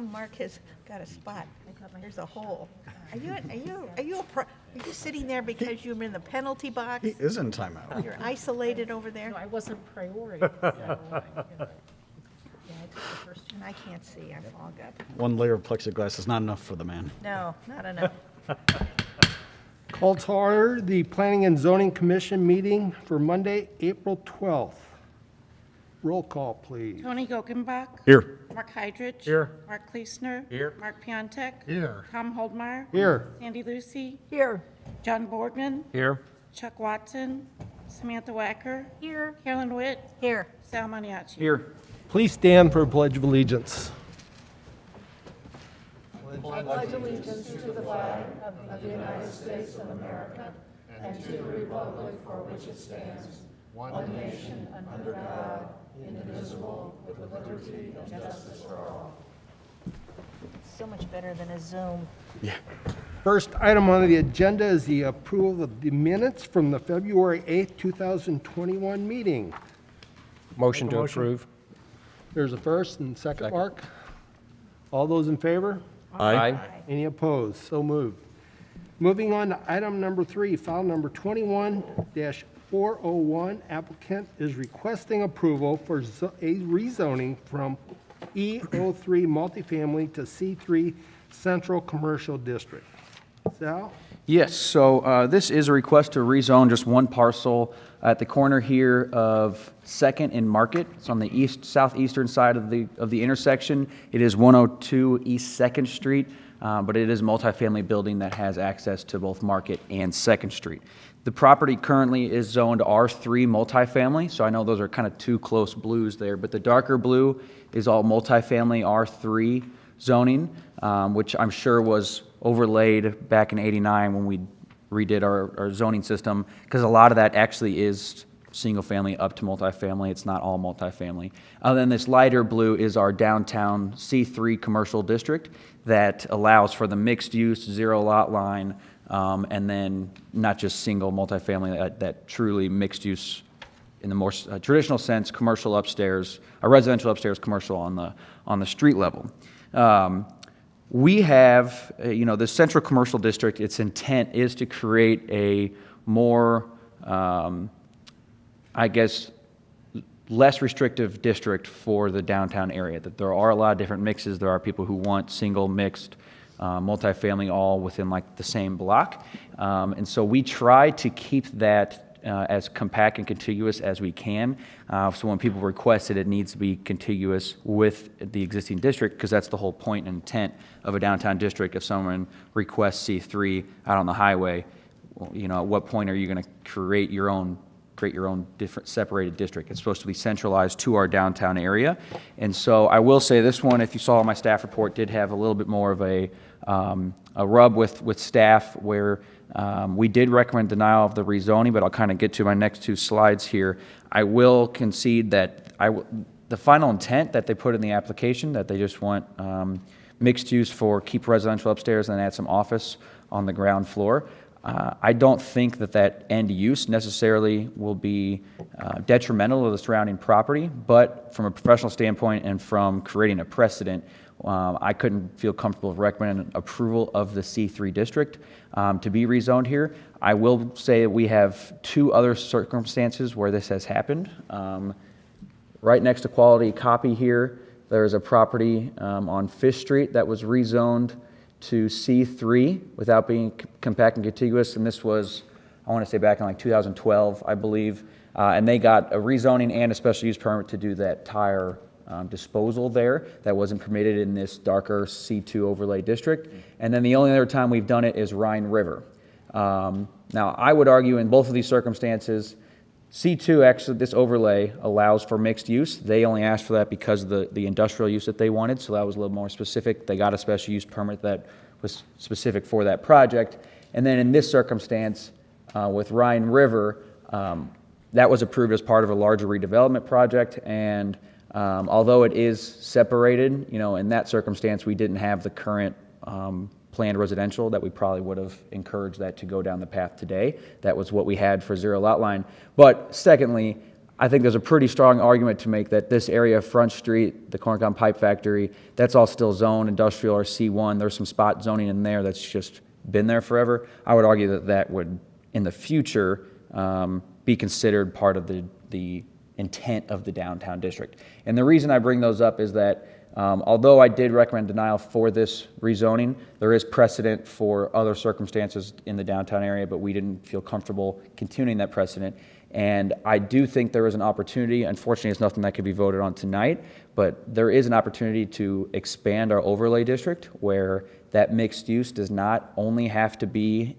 come Mark has got a spot? There's a hole. Are you sitting there because you're in the penalty box? He is in timeout. You're isolated over there? No, I wasn't priority. And I can't see, I fog up. One layer of plexiglass is not enough for the man. No, not enough. Call to order the Planning and Zoning Commission meeting for Monday, April 12th. Roll call, please. Tony Gokenbach. Here. Mark Hydrich. Here. Mark Kleesner. Here. Mark Piontek. Here. Tom Holdmeyer. Here. Sandy Lucy. Here. John Borgman. Here. Chuck Watson. Samantha Wacker. Here. Carolyn Witt. Here. Sal Maniaci. Here. Please stand for a pledge of allegiance. So much better than a Zoom. First item on the agenda is the approval of the minutes from the February 8th, 2021 meeting. Motion to approve. There's a first and second, Mark. All those in favor? Aye. Any opposed? So moved. Moving on to item number 3, file number 21-401. Applicant is requesting approval for a rezoning from E03 multifamily to C3 Central Commercial District. Sal? Yes, so this is a request to rezone just one parcel at the corner here of 2nd and Market. It's on the southeastern side of the intersection. It is 102 East 2nd Street, but it is a multifamily building that has access to both Market and 2nd Street. The property currently is zoned R3 multifamily, so I know those are kind of two close blues there, but the darker blue is all multifamily R3 zoning, which I'm sure was overlaid back in '89 when we redid our zoning system, because a lot of that actually is single family up to multifamily. It's not all multifamily. Then this lighter blue is our downtown C3 commercial district that allows for the mixed use, zero lot line, and then not just single multifamily, that truly mixed use in the more traditional sense, commercial upstairs, residential upstairs, commercial on the street level. We have, the central commercial district, its intent is to create a more, less restrictive district for the downtown area. That there are a lot of different mixes. There are people who want single, mixed, multifamily all within like the same block. And so we try to keep that as compact and contiguous as we can. So when people request it, it needs to be contiguous with the existing district, because that's the whole point and intent of a downtown district. If someone requests C3 out on the highway, at what point are you going to create your own different separated district? It's supposed to be centralized to our downtown area. And so I will say this one, if you saw my staff report, did have a little bit more of a rub with staff where we did recommend denial of the rezoning, but I'll kind of get to my next two slides here. I will concede that the final intent that they put in the application, that they just want mixed use for keep residential upstairs and then add some office on the ground floor. I don't think that end use necessarily will be detrimental to the surrounding property, but from a professional standpoint and from creating a precedent, I couldn't feel comfortable recommending approval of the C3 district to be rezoned here. I will say we have two other circumstances where this has happened. Right next to Quality Copy here, there's a property on Fish Street that was rezoned to C3 without being compact and contiguous, and this was, I want to say back in like 2012, I believe, and they got a rezoning and a special use permit to do that tire disposal there that wasn't permitted in this darker C2 overlay district. And then the only other time we've done it is Rhine River. Now, I would argue in both of these circumstances, C2, actually, this overlay allows for mixed use. They only asked for that because of the industrial use that they wanted, so that was a little more specific. They got a special use permit that was specific for that project. And then in this circumstance, with Rhine River, that was approved as part of a larger redevelopment project, and although it is separated, in that circumstance, we didn't have the current planned residential that we probably would have encouraged that to go down the path today. That was what we had for zero lot line. But secondly, I think there's a pretty strong argument to make that this area, Front Street, the Corncon Pipe Factory, that's all still zone industrial or C1. There's some spot zoning in there that's just been there forever. I would argue that that would, in the future, be considered part of the intent of the downtown district. And the reason I bring those up is that although I did recommend denial for this rezoning, there is precedent for other circumstances in the downtown area, but we didn't feel comfortable continuing that precedent. And I do think there is an opportunity, unfortunately it's nothing that could be voted on tonight, but there is an opportunity to expand our overlay district where that mixed use does not only have to be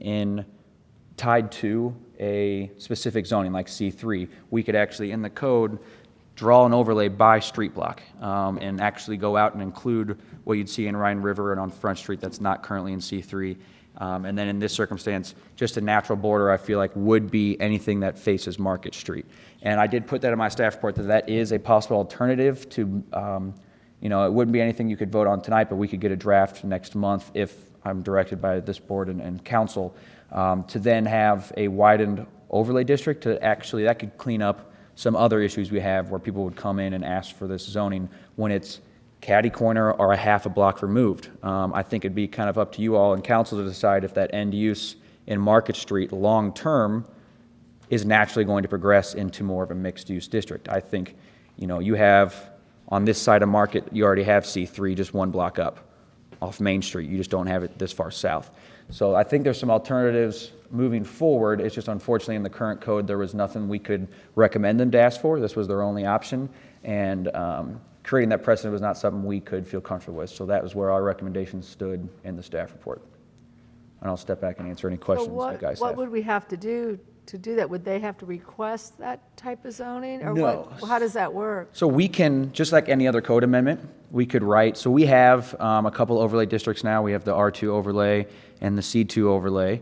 tied to a specific zoning like C3. We could actually, in the code, draw an overlay by street block and actually go out and include what you'd see in Rhine River and on Front Street that's not currently in C3. And then in this circumstance, just a natural border, I feel like, would be anything that faces Market Street. And I did put that in my staff report that is a possible alternative to, it wouldn't be anything you could vote on tonight, but we could get a draft next month if I'm directed by this board and council to then have a widened overlay district that could clean up some other issues we have where people would come in and ask for this zoning when it's catty corner or a half a block removed. I think it'd be kind of up to you all and council to decide if that end use in Market Street long-term is naturally going to progress into more of a mixed-use district. I think, you have on this side of Market, you already have C3 just one block up off Main Street. You just don't have it this far south. So I think there's some alternatives moving forward. It's just unfortunately in the current code, there was nothing we could recommend them to ask for. This was their only option. And creating that precedent was not something we could feel comfortable with. So that was where our recommendations stood in the staff report. And I'll step back and answer any questions you guys have. What would we have to do that? Would they have to request that type of zoning? Or No. How does that work? So we can, just like any other code amendment, we could write, so we have a couple overlay districts now. We have the R2 overlay and the C2 overlay.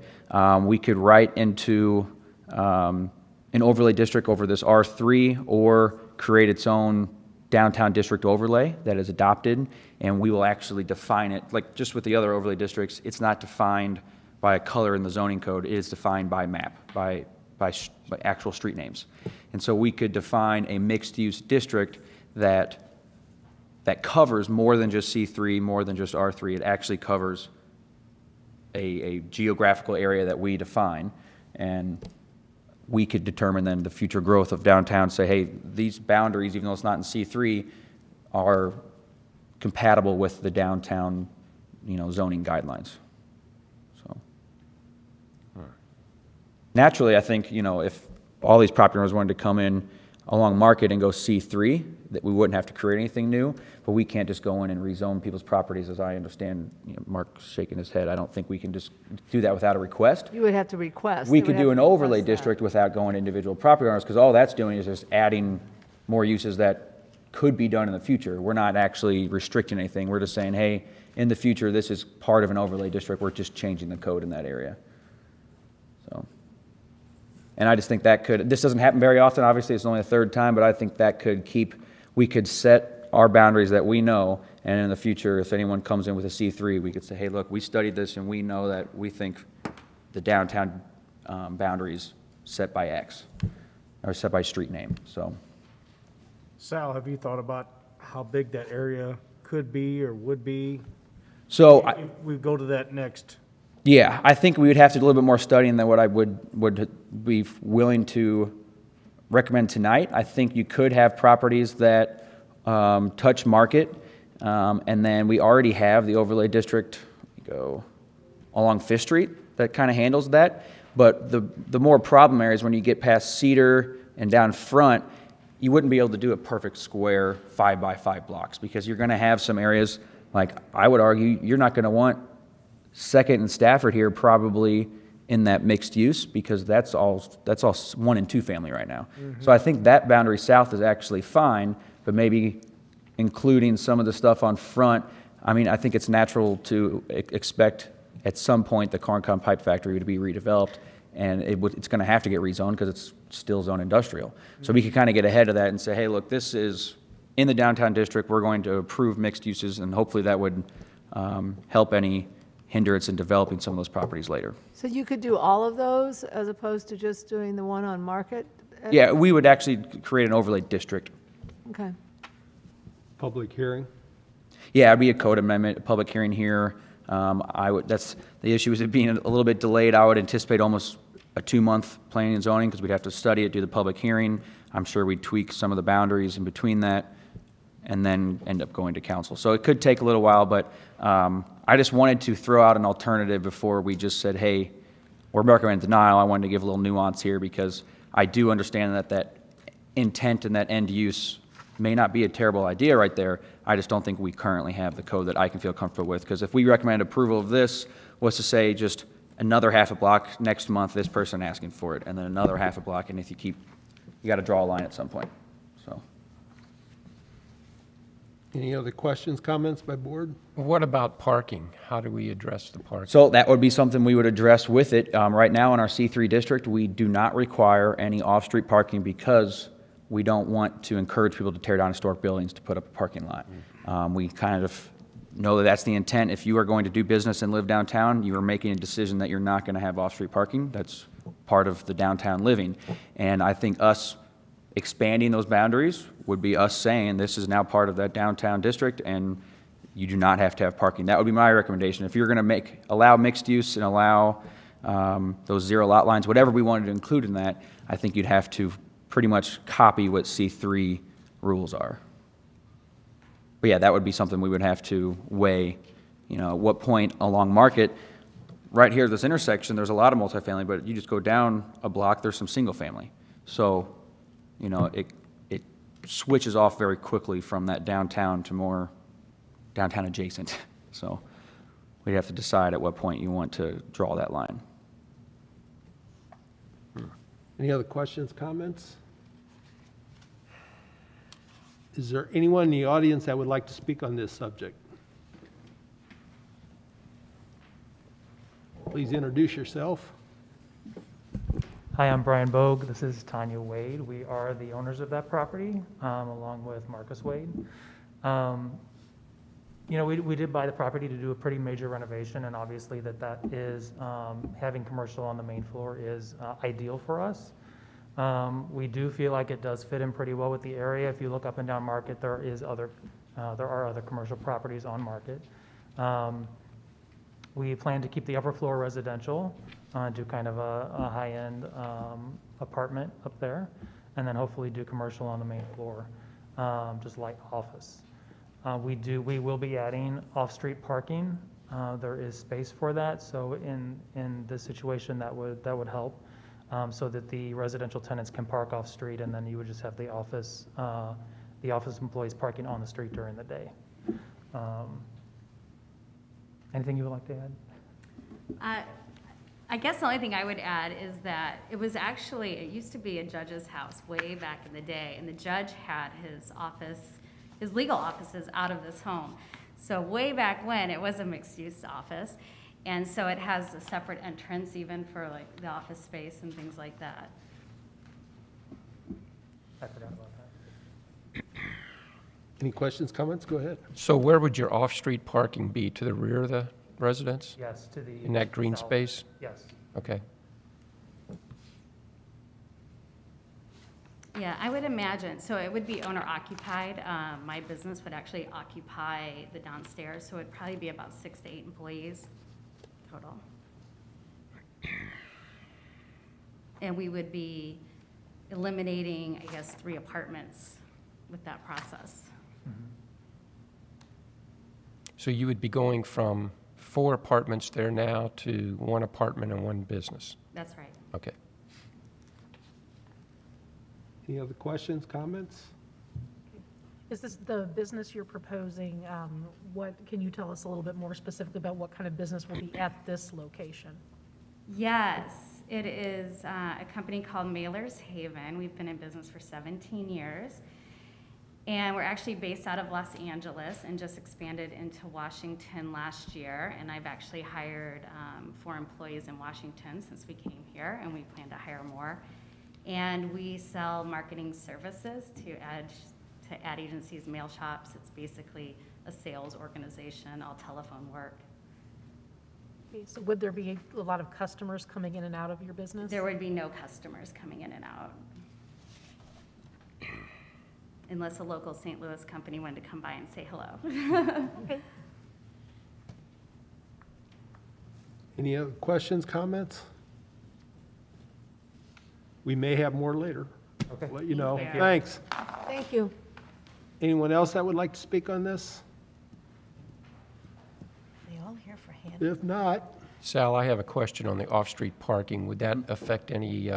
We could write into an overlay district over this R3 or create its own downtown district overlay that is adopted, and we will actually define it, like just with the other overlay districts, it's not defined by a color in the zoning code, it is defined by map, by actual street names. And so we could define a mixed-use district that covers more than just C3, more than just R3. It actually covers a geographical area that we define, and we could determine then the future growth of downtown, say, hey, these boundaries, even though it's not in C3, are compatible with the downtown, zoning guidelines. So, naturally, I think, if all these property owners wanted to come in along Market and go C3, that we wouldn't have to create anything new, but we can't just go in and rezone people's properties, as I understand, Mark's shaking his head. I don't think we can just do that without a request. You would have to request. We They could would have do an to request overlay that. district without going to individual property owners, because all that's doing is just adding more uses that could be done in the future. We're not actually restricting anything. We're just saying, hey, in the future, this is part of an overlay district. We're just changing the code in that area. So, and I just think this doesn't happen very often. Obviously, it's only the third time, but I think that we could set our boundaries that we know, and in the future, if anyone comes in with a C3, we could say, hey, look, we studied this, and we know that we think the downtown boundaries set by X, or set by street name, so. Sal, have you thought about how big that area could be or would be? So If we go to that next. yeah, I think we would have to do a little bit more studying than what I would be willing to recommend tonight. I think you could have properties that touch Market, and then we already have the overlay district go along Fifth Street that kind of handles that. But the more problem areas, when you get past Cedar and down front, you wouldn't be able to do a perfect square 5x5 blocks, because you're going to have some areas, like I would argue, you're not going to want Second and Stafford here probably in that mixed use, because that's all 1 and 2 family right now. Mm-hmm. So I think that boundary south is actually fine, but maybe including some of the stuff on front. I mean, I think it's natural to expect at some point the Corncon Pipe Factory to be redeveloped, and it's going to have to get rezoned because it's still zone industrial. Mm-hmm. So we could kind of get ahead of that and say, hey, look, this is in the downtown district. We're going to approve mixed uses, and hopefully that would help any hindrance in developing some of those properties later. So you could do all of those as opposed to just doing the one on Market? Yeah, we would actually create an overlay district. Okay. Public hearing? Yeah, it'd be a code amendment, a public hearing here. That's, the issue is it being a little bit delayed. I would anticipate almost a 2-month planning and zoning because we'd have to study it, do the public hearing. I'm sure we'd tweak some of the boundaries in between that and then end up going to council. So it could take a little while, but I just wanted to throw out an alternative before we just said, hey, we're recommending denial. I wanted to give a little nuance here because I do understand that that intent and that end use may not be a terrible idea right there. I just don't think we currently have the code that I can feel comfortable with. Because if we recommend approval of this, what's to say just another half a block next month, this person asking for it, and then another half a block, and if you got to draw a line at some point. So. Any other questions, comments by board? What about parking? How do we address the parking? So that would be something we would address with it. Right now in our C3 district, we do not require any off-street parking because we don't want to encourage people to tear down historic buildings to put up a parking lot. We kind of know that that's the intent. If you are going to do business and live downtown, you are making a decision that you're not going to have off-street parking. That's part of the downtown living. And I think us expanding those boundaries would be us saying this is now part of that downtown district and you do not have to have parking. That would be my recommendation. If you're going to allow mixed use and allow those 0 lot lines, whatever we wanted to include in that, I think you'd have to pretty much copy what C3 rules are. But yeah, that would be something we would have to weigh, at what point along Market, right here at this intersection, there's a lot of multifamily, but you just go down a block, there's some single family. So, it switches off very quickly from that downtown to more downtown adjacent. So we'd have to decide at what point you want to draw that line. Any other questions, comments? Is there anyone in the audience that would like to speak on this subject? Please introduce yourself. Hi, I'm Brian Bogue. This is Tanya Wade. We are the owners of that property, along with Marcus Wade. We did buy the property to do a pretty major renovation, and obviously that is, having commercial on the main floor is ideal for us. We do feel like it does fit in pretty well with the area. If you look up and down Market, there are other commercial properties on Market. We plan to keep the upper floor residential, do kind of a high-end apartment up there, and then hopefully do commercial on the main floor, just light office. We will be adding off-street parking. There is space for that, so in this situation that would help, so that the residential tenants can park off-street, and then you would just have the office employees parking on the street during the day. Anything you would like to add? I guess the only thing I would add is that it used to be a judge's house way back in the day, and the judge had his legal offices out of this home. So way back when, it was a mixed-use office, and so it has a separate entrance even for like the office space and things like that. I forgot about that. Any questions, comments? Go ahead. So where would your off-street parking be? To the rear of the residence? Yes, to the. In that green south. space? Yes. Okay. Yeah, I would imagine, so it would be owner occupied. My business would actually occupy the downstairs, so it'd probably be about 6 to 8 employees total. And we would be eliminating, I guess, 3 apartments with that process. So you would be going from 4 apartments there now to 1 apartment and 1 business? That's right. Okay. Any other questions, comments? Is this the business you're proposing? Can you tell us a little bit more specifically about what kind of business will be at this location? Yes, it is a company called Mailers Haven. We've been in business for 17 years. And we're actually based out of Los Angeles and just expanded into Washington last year. And I've actually hired 4 employees in Washington since we came here, and we plan to hire more. And we sell marketing services to ad agencies, mail shops. It's basically a sales organization, all telephone work. Okay, so would there be a lot of customers coming in and out of your business? There would be no customers coming in and out. unless a local St. Louis company wanted to come by and say hello. Okay. Any other questions, comments? We may have more later. Okay. Let you know. Thank you. Thanks. Thank you. Anyone else that would like to speak on this? They all here for Hanover. If not, Sal, I have a question on the off-street parking. Would that affect any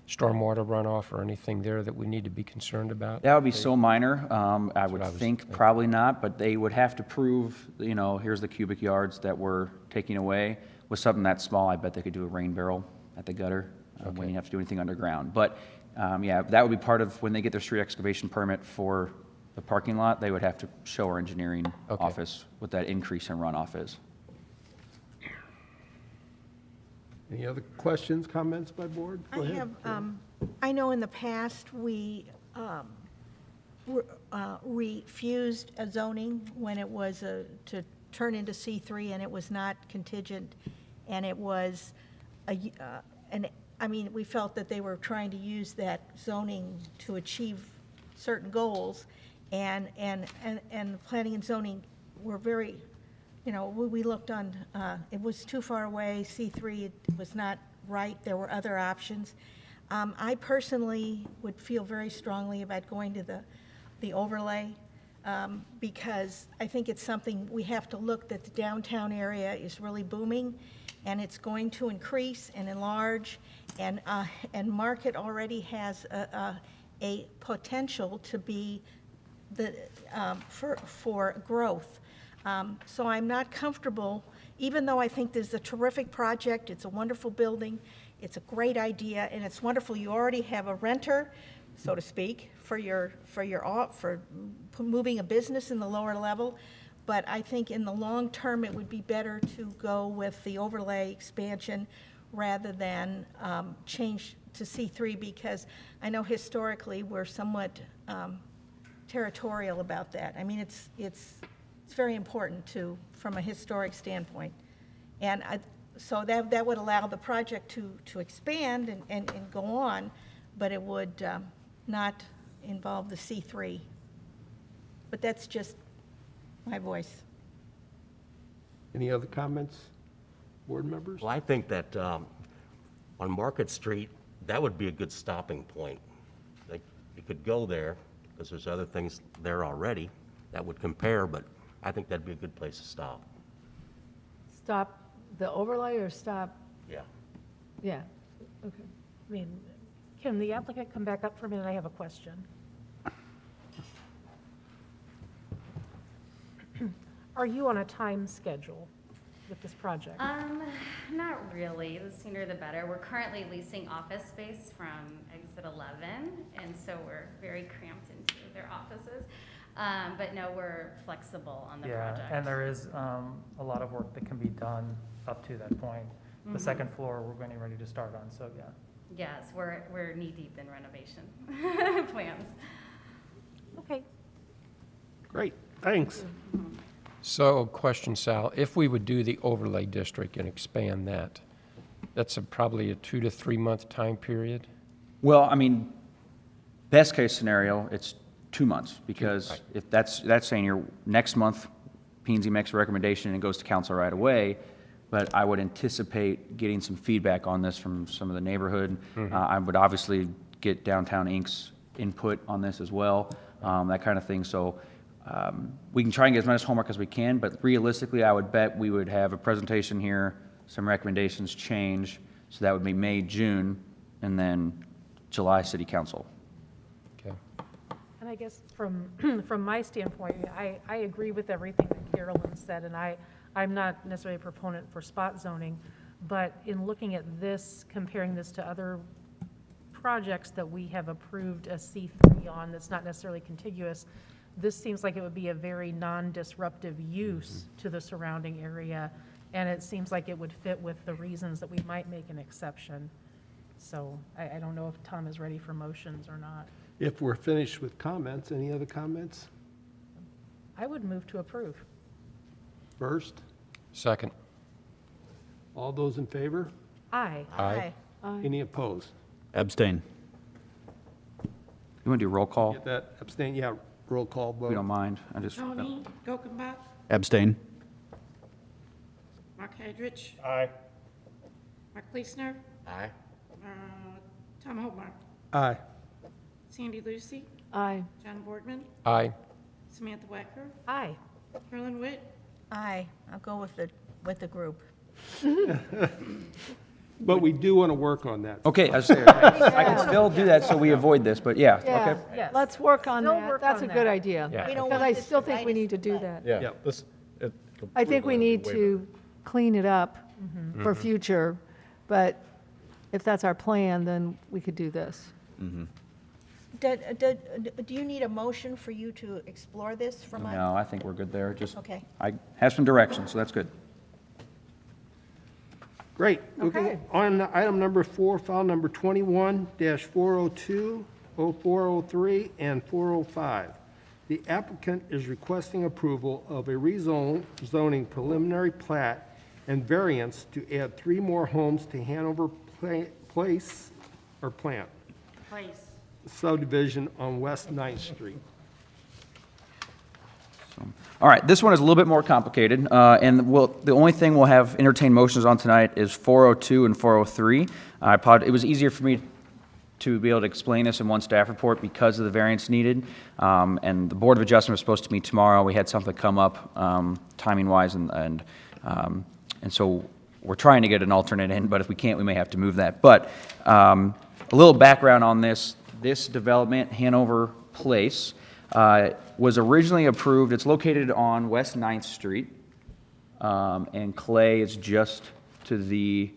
stormwater runoff or anything there that we need to be concerned about? That would be so minor. I would what I was think thinking. probably not, but they would have to prove, here's the cubic yards that we're taking away. With something that small, I bet they could do a rain barrel at the gutter when you have to do anything underground. But, yeah, that would be part of when they get their street excavation permit for the parking lot, they would have to show our engineering office what that increase in runoff is. any other questions, comments by board? Go I ahead. have, I know in the past, we refused a zoning when it was to turn into C3, and it was not contingent, and it was, we felt that they were trying to use that zoning to achieve certain goals, and planning and zoning were very, we looked on, it was too far away, C3, it was not right, there were other options. I personally would feel very strongly about going to the overlay, because I think it's something we have to look, that the downtown area is really booming, and it's going to increase and enlarge, and Market already has a potential to be for growth. So I'm not comfortable, even though I think this is a terrific project, it's a wonderful building, it's a great idea, and it's wonderful. You already have a renter, so to speak, for moving a business in the lower level. But I think in the long term, it would be better to go with the overlay expansion rather than change to C3, because I know historically we're somewhat territorial about that. I mean, it's very important from a historic standpoint. And so that would allow the project to expand and go on, but it would not involve the C3. But that's just my voice. Any other comments, board members? Well, I think that on Market Street, that would be a good stopping point. Like, you could go there, because there's other things there already that would compare, but I think that'd be a good place to stop. Stop the overlay or stop, Yeah. yeah, okay. I mean, can the applicant come back up for a minute? I have a question. Are you on a time schedule with this project? Not really. The sooner the better. We're currently leasing office space from Exit 11, and so we're very cramped into their offices. But no, we're flexible on the project. Yeah, and there is a lot of work that can be done up to that point. The second floor, we're getting ready to start on, so yeah. Yes, we're knee-deep in renovation plans. Okay. Great, thanks. So, question, Sal, if we would do the overlay district and expand that, that's probably a 2 to 3 month time period? Well, I mean, best case scenario, it's 2 months, because if that's saying your next month, P&Z makes a recommendation and it goes to council right away, but I would anticipate getting some feedback on this from some of the neighborhood. I would obviously get Downtown Inc.'s input on this as well, that kind of thing. So we can try and get as much homework as we can, but realistically, I would bet we would have a presentation here, some recommendations change, so that would be May, June, and then July City Council. Okay. And I guess from my standpoint, I agree with everything that Carolyn said, and I'm not necessarily a proponent for spot zoning, but in looking at this, comparing this to other projects that we have approved a C3 on that's not necessarily contiguous, this seems like it would be a very non-disruptive use to the surrounding area, and it seems like it would fit with the reasons that we might make an exception. So I don't know if Tom is ready for motions or not. If we're finished with comments, any other comments? I would move to approve. First, Second. all those in favor? Aye. Aye. Any opposed? Abstain. You want to do roll call? Get that abstain, yeah, roll call If you vote. don't mind. I just, Tony Kokenbach, Abstain. Mark Hedrich, Aye. Mark Leesner, Aye. Tom Hobart, Aye. Sandy Lucy, Aye. John Boardman, Aye. Samantha Wecker, Aye. Carolyn Witt, Aye, I'll go with the group. But we do want to work on that. okay, I can still do that so we avoid this, but yeah, Yeah, okay. Yes. let's work on Still that. work That's a on good that. idea. Yeah. We don't Because want I this still to think bite we us need to in the do butt. that. Yeah, this, it. I think we need to clean it up for future, but if that's our plan, then we could do this. Do you need a motion for you to explore this from us? No, I think we're good there. Just, Okay. I have some direction, so that's good. Great. Moving Okay. on to item number 4, file number 21-402, 0403, and 405. The applicant is requesting approval of a rezoning preliminary plat and variance to add 3 more homes to Hanover Place, or Plant, Place. subdivision on West 9th Street. All right, this one is a little bit more complicated, and the only thing we'll have entertained motions on tonight is 402 and 403. It was easier for me to be able to explain this in one staff report because of the variance needed, and the Board of Adjustment was supposed to meet tomorrow. We had something come up timing-wise, and so we're trying to get an alternate in, but if we can't, we may have to move that. But a little background on this development, Hanover Place, was originally approved. It's located on West 9th Street, and Clay is just to the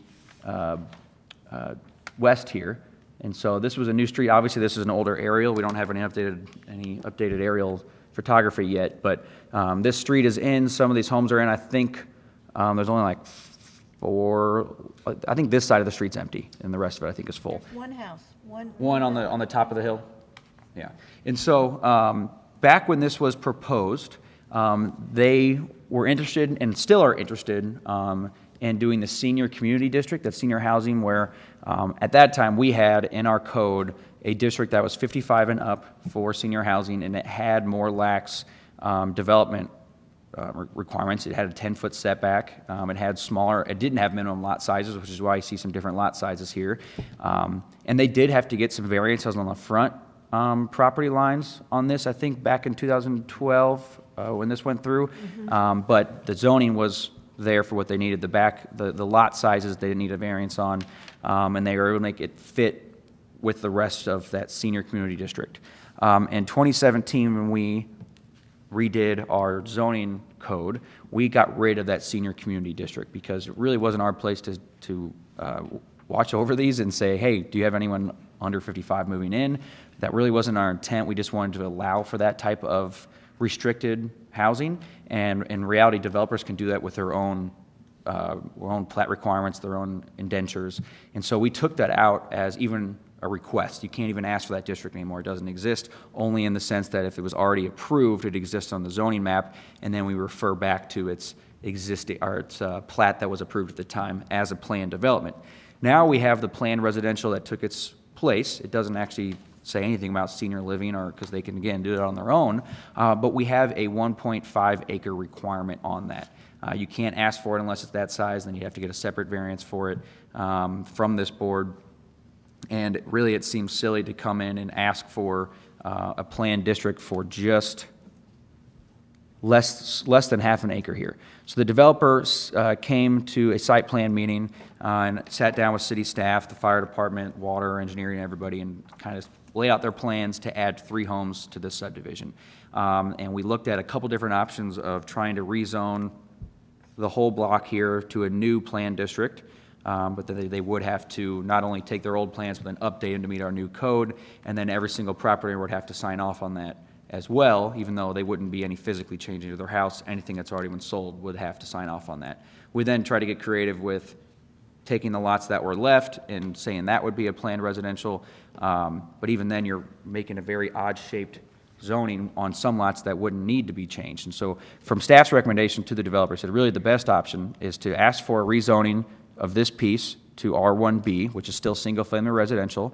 west here. And so this was a new street. Obviously, this is an older aerial. We don't have any updated aerial photography yet, but this street is in. Some of these homes are in. I think there's only like 4. I think this side of the street's empty, and the rest of it I think is full. One house, one. One on the top of the hill? Yeah. And so, back when this was proposed, they were interested, and still are interested, in doing the senior community district, that's senior housing, where, at that time, we had in our code a district that was 55 and up for senior housing, and it had more lax, development requirements. It had a 10-foot setback. It didn't have minimum lot sizes, which is why you see some different lot sizes here. And they did have to get some variances on the front property lines on this, I think back in 2012 when this went through. But the zoning was there for what they needed. The lot sizes they didn't need a variance on, and they were able to make it fit with the rest of that senior community district. In 2017, when we redid our zoning code, we got rid of that senior community district because it really wasn't our place to watch over these and say, hey, do you have anyone under 55 moving in? That really wasn't our intent. We just wanted to allow for that type of restricted housing, and in reality, developers can do that with their own plat requirements, their own indentures, and so we took that out as even a request. You can't even ask for that district anymore. It doesn't exist, only in the sense that if it was already approved, it exists on the zoning map, and then we refer back to its existing, or its plat that was approved at the time as a planned development. Now we have the planned residential that took its place. It doesn't actually say anything about senior living, or because they can, again, do it on their own, but we have a 1.5 acre requirement on that. You can't ask for it unless it's that size, then you have to get a separate variance for it from this board. And really, it seems silly to come in and ask for a planned district for just less than half an acre here. So the developers came to a site plan meeting and sat down with city staff, the fire department, water, engineering, everybody, and kind of laid out their plans to add 3 homes to this subdivision. And we looked at a couple different options of trying to rezone the whole block here to a new planned district. But they would have to not only take their old plans, but then update them to meet our new code, and then every single property owner would have to sign off on that as well, even though they wouldn't be any physically changing to their house. Anything that's already been sold would have to sign off on that. We then try to get creative with taking the lots that were left and saying that would be a planned residential, but even then you're making a very odd-shaped zoning on some lots that wouldn't need to be changed. And so from staff's recommendation to the developer, said really the best option is to ask for a rezoning of this piece to R1B, which is still single-family residential,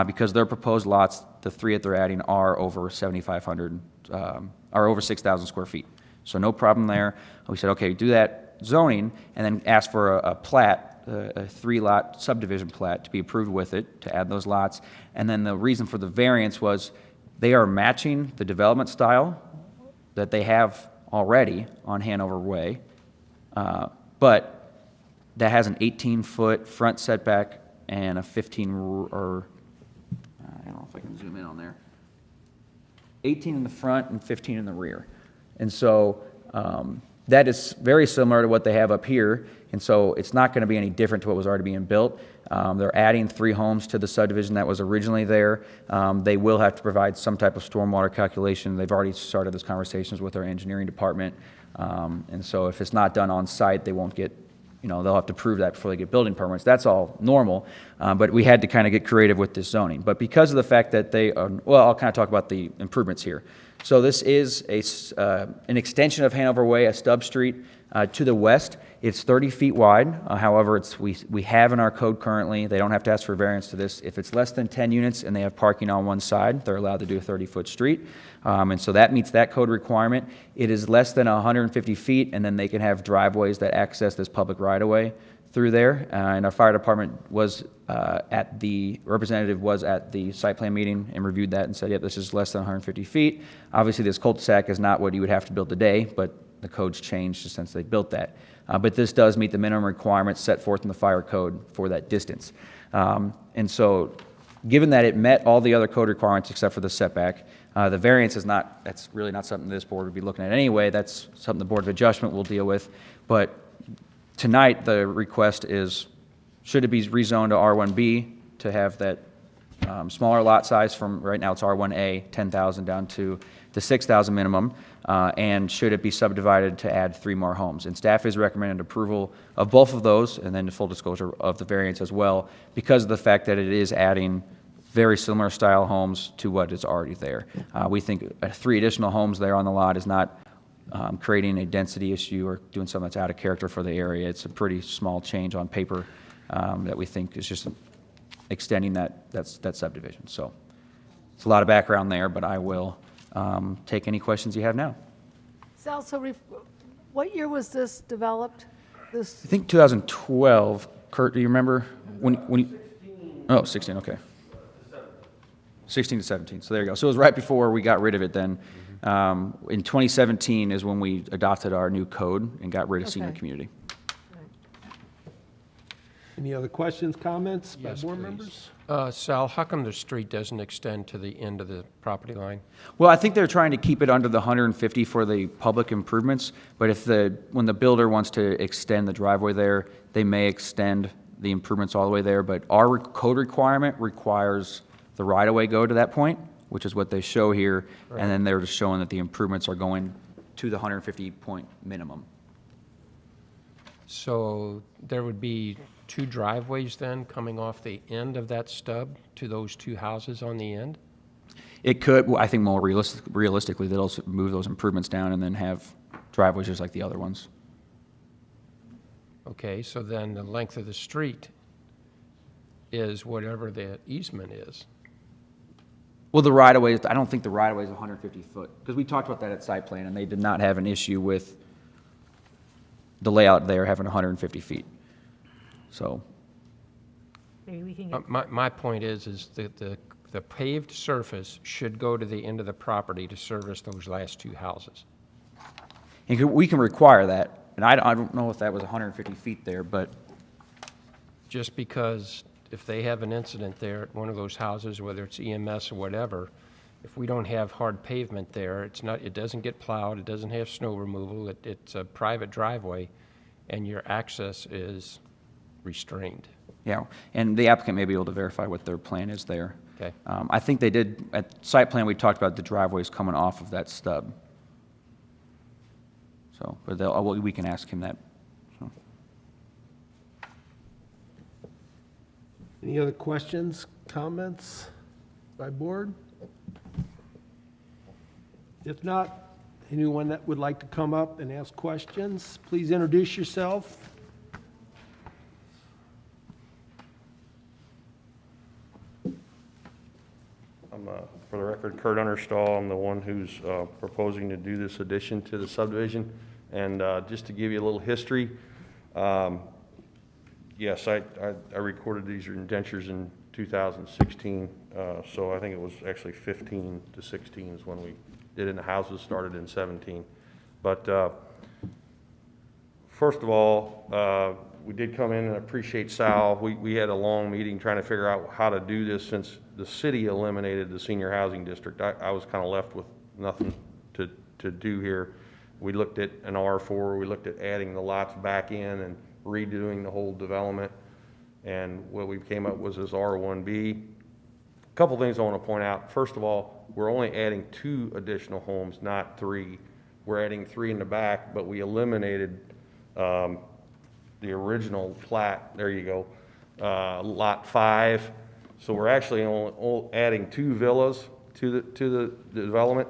because their proposed lots, the three that they're adding, are over 7,500, are over 6,000 square feet. So no problem there. We said, okay, do that zoning, and then ask for a plat, a three-lot subdivision plat to be approved with it, to add those lots. And then the reason for the variance was they are matching the development style that they have already on Hanover Way, but that has an 18-foot front setback and a 15, or I don't know if I can zoom in on there, 18 in the front and 15 in the rear. And so that is very similar to what they have up here, and so it's not going to be any different to what was already being built. They're adding 3 homes to the subdivision that was originally there. They will have to provide some type of stormwater calculation. They've already started those conversations with our engineering department, and so if it's not done on site, they won't get, they'll have to prove that before they get building permits. That's all normal, but we had to kind of get creative with this zoning. But because of the fact that they, well, I'll kind of talk about the improvements here. So this is an extension of Hanover Way, a stub street to the west. It's 30 feet wide. However, we have in our code currently, they don't have to ask for variance to this. If it's less than 10 units and they have parking on one side, they're allowed to do a 30-foot street. And so that meets that code requirement. It is less than 150 feet, and then they can have driveways that access this public right-of-way through there. And our fire department was representative was at the site plan meeting and reviewed that and said, yep, this is less than 150 feet. Obviously, this cul-de-sac is not what you would have to build today, but the code's changed since they built that. But this does meet the minimum requirements set forth in the fire code for that distance. And so, given that it met all the other code requirements except for the setback, the variance is not, that's really not something this board would be looking at anyway. That's something the Board of Adjustment will deal with. But tonight, the request is, should it be rezoned to R1B to have that smaller lot size from, right now it's R1A, 10,000 down to the 6,000 minimum, and should it be subdivided to add 3 more homes? And staff is recommended approval of both of those, and then the full disclosure of the variance as well, because of the fact that it is adding very similar style homes to what is already there. We think 3 additional homes there on the lot is not creating a density issue or doing something that's out of character for the area. It's a pretty small change on paper that we think is just extending that subdivision. So it's a lot of background there, but I will take any questions you have now. Sal, so what year was this developed? I think 2012. Kurt, do you remember when you? Oh, 16. Okay. 16 to 17. So there you go. So it was right before we got rid of it. Then in 2017 is when we adopted our new code and got rid of senior community. Any other questions, comments by Yes, board please. members? Sal, how come the street doesn't extend to the end of the property line? Well, I think they're trying to keep it under the 150 for the public improvements, but when the builder wants to extend the driveway there, they may extend the improvements all the way there, but our code requirement requires the right-of-way go to that point, which is what they show here, and then they're just showing that the improvements are going to the 150-point minimum. So there would be 2 driveways then coming off the end of that stub to those 2 houses on the end? It could, well, I think more realistically, they'll move those improvements down and then have driveways just like the other ones. Okay, so then the length of the street is whatever the easement is. Well, the right-of-way, I don't think the right-of-way is 150 foot, because we talked about that at site plan, and they did not have an issue with the layout there having 150 feet. So. Maybe we can get, My point is that the paved surface should go to the end of the property to service those last 2 houses. And we can require that, and I don't know if that was 150 feet there, but. Just because if they have an incident there at one of those houses, whether it's EMS or whatever, if we don't have hard pavement there, it doesn't get plowed, it doesn't have snow removal, it's a private driveway, and your access is restrained. Yeah, and the applicant may be able to verify what their plan is there. Okay. I think they did, at site plan, we talked about the driveways coming off of that stub. So, but we can ask him that. So. Any other questions, comments by board? If not, anyone that would like to come up and ask questions, please introduce yourself. Kurt Understall. I'm the one who's proposing to do this addition to the subdivision. And just to give you a little history, yes, I recorded these indentures in 2016, so I think it was actually 15 to 16 is when we did it, and the houses started in 17. But first of all, we did come in and appreciate Sal. We had a long meeting trying to figure out how to do this since the city eliminated the senior housing district. I was kind of left with nothing to do here. We looked at an R4, we looked at adding the lots back in and redoing the whole development. And what we came up with is R1B. A couple things I want to point out. First of all, we're only adding 2 additional homes, not 3. We're adding 3 in the back, but we eliminated the original plat, there you go, lot 5. So we're actually only adding 2 villas to the development.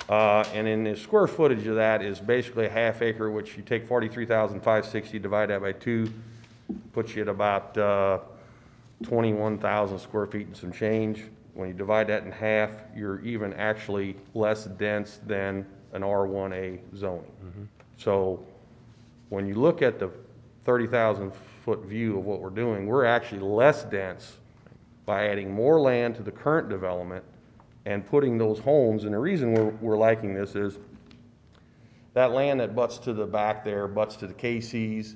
And in the square footage of that is basically a half acre, which you take 43,560, divide that by 2, puts you at about 21,000 square feet and some change. When you divide that in half, you're even actually less dense than an R1A zoning. So when you look at the 30,000 foot view of what we're doing, we're actually less dense by adding more land to the current development and putting those homes. And the reason we're liking this is that land that butts to the back there, butts to the KC's,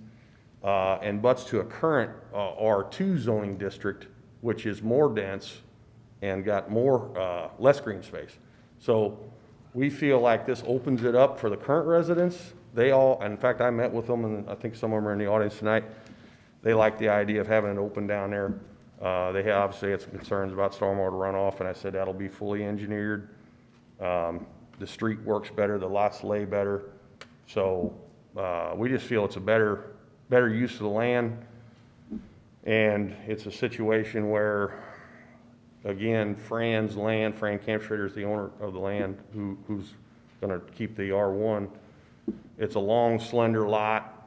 and butts to a current R2 zoning district, which is more dense and got more, less green space. So we feel like this opens it up for the current residents. They all, in fact, I met with them, and I think some of them are in the audience tonight. They like the idea of having it open down there. They obviously had some concerns about stormwater runoff, and I said that'll be fully engineered. The street works better, the lots lay better. So we just feel it's a better use of the land. And it's a situation where, again, Fran's land, Fran Campstrader is the owner of the land who's gonna keep the R1. It's a long, slender lot.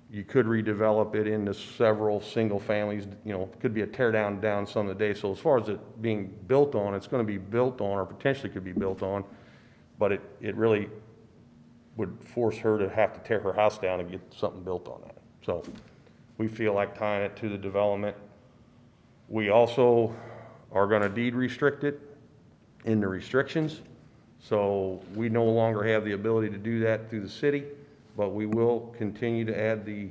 You could redevelop it into several single families, you know, could be a tear down some of the day. So as far as it being built on, it's going to be built on, or potentially could be built on, but it really would force her to have to tear her house down and get something built on that. So we feel like tying it to the development. We also are going to deed restrict it in the restrictions. So we no longer have the ability to do that through the city, but we will continue to add the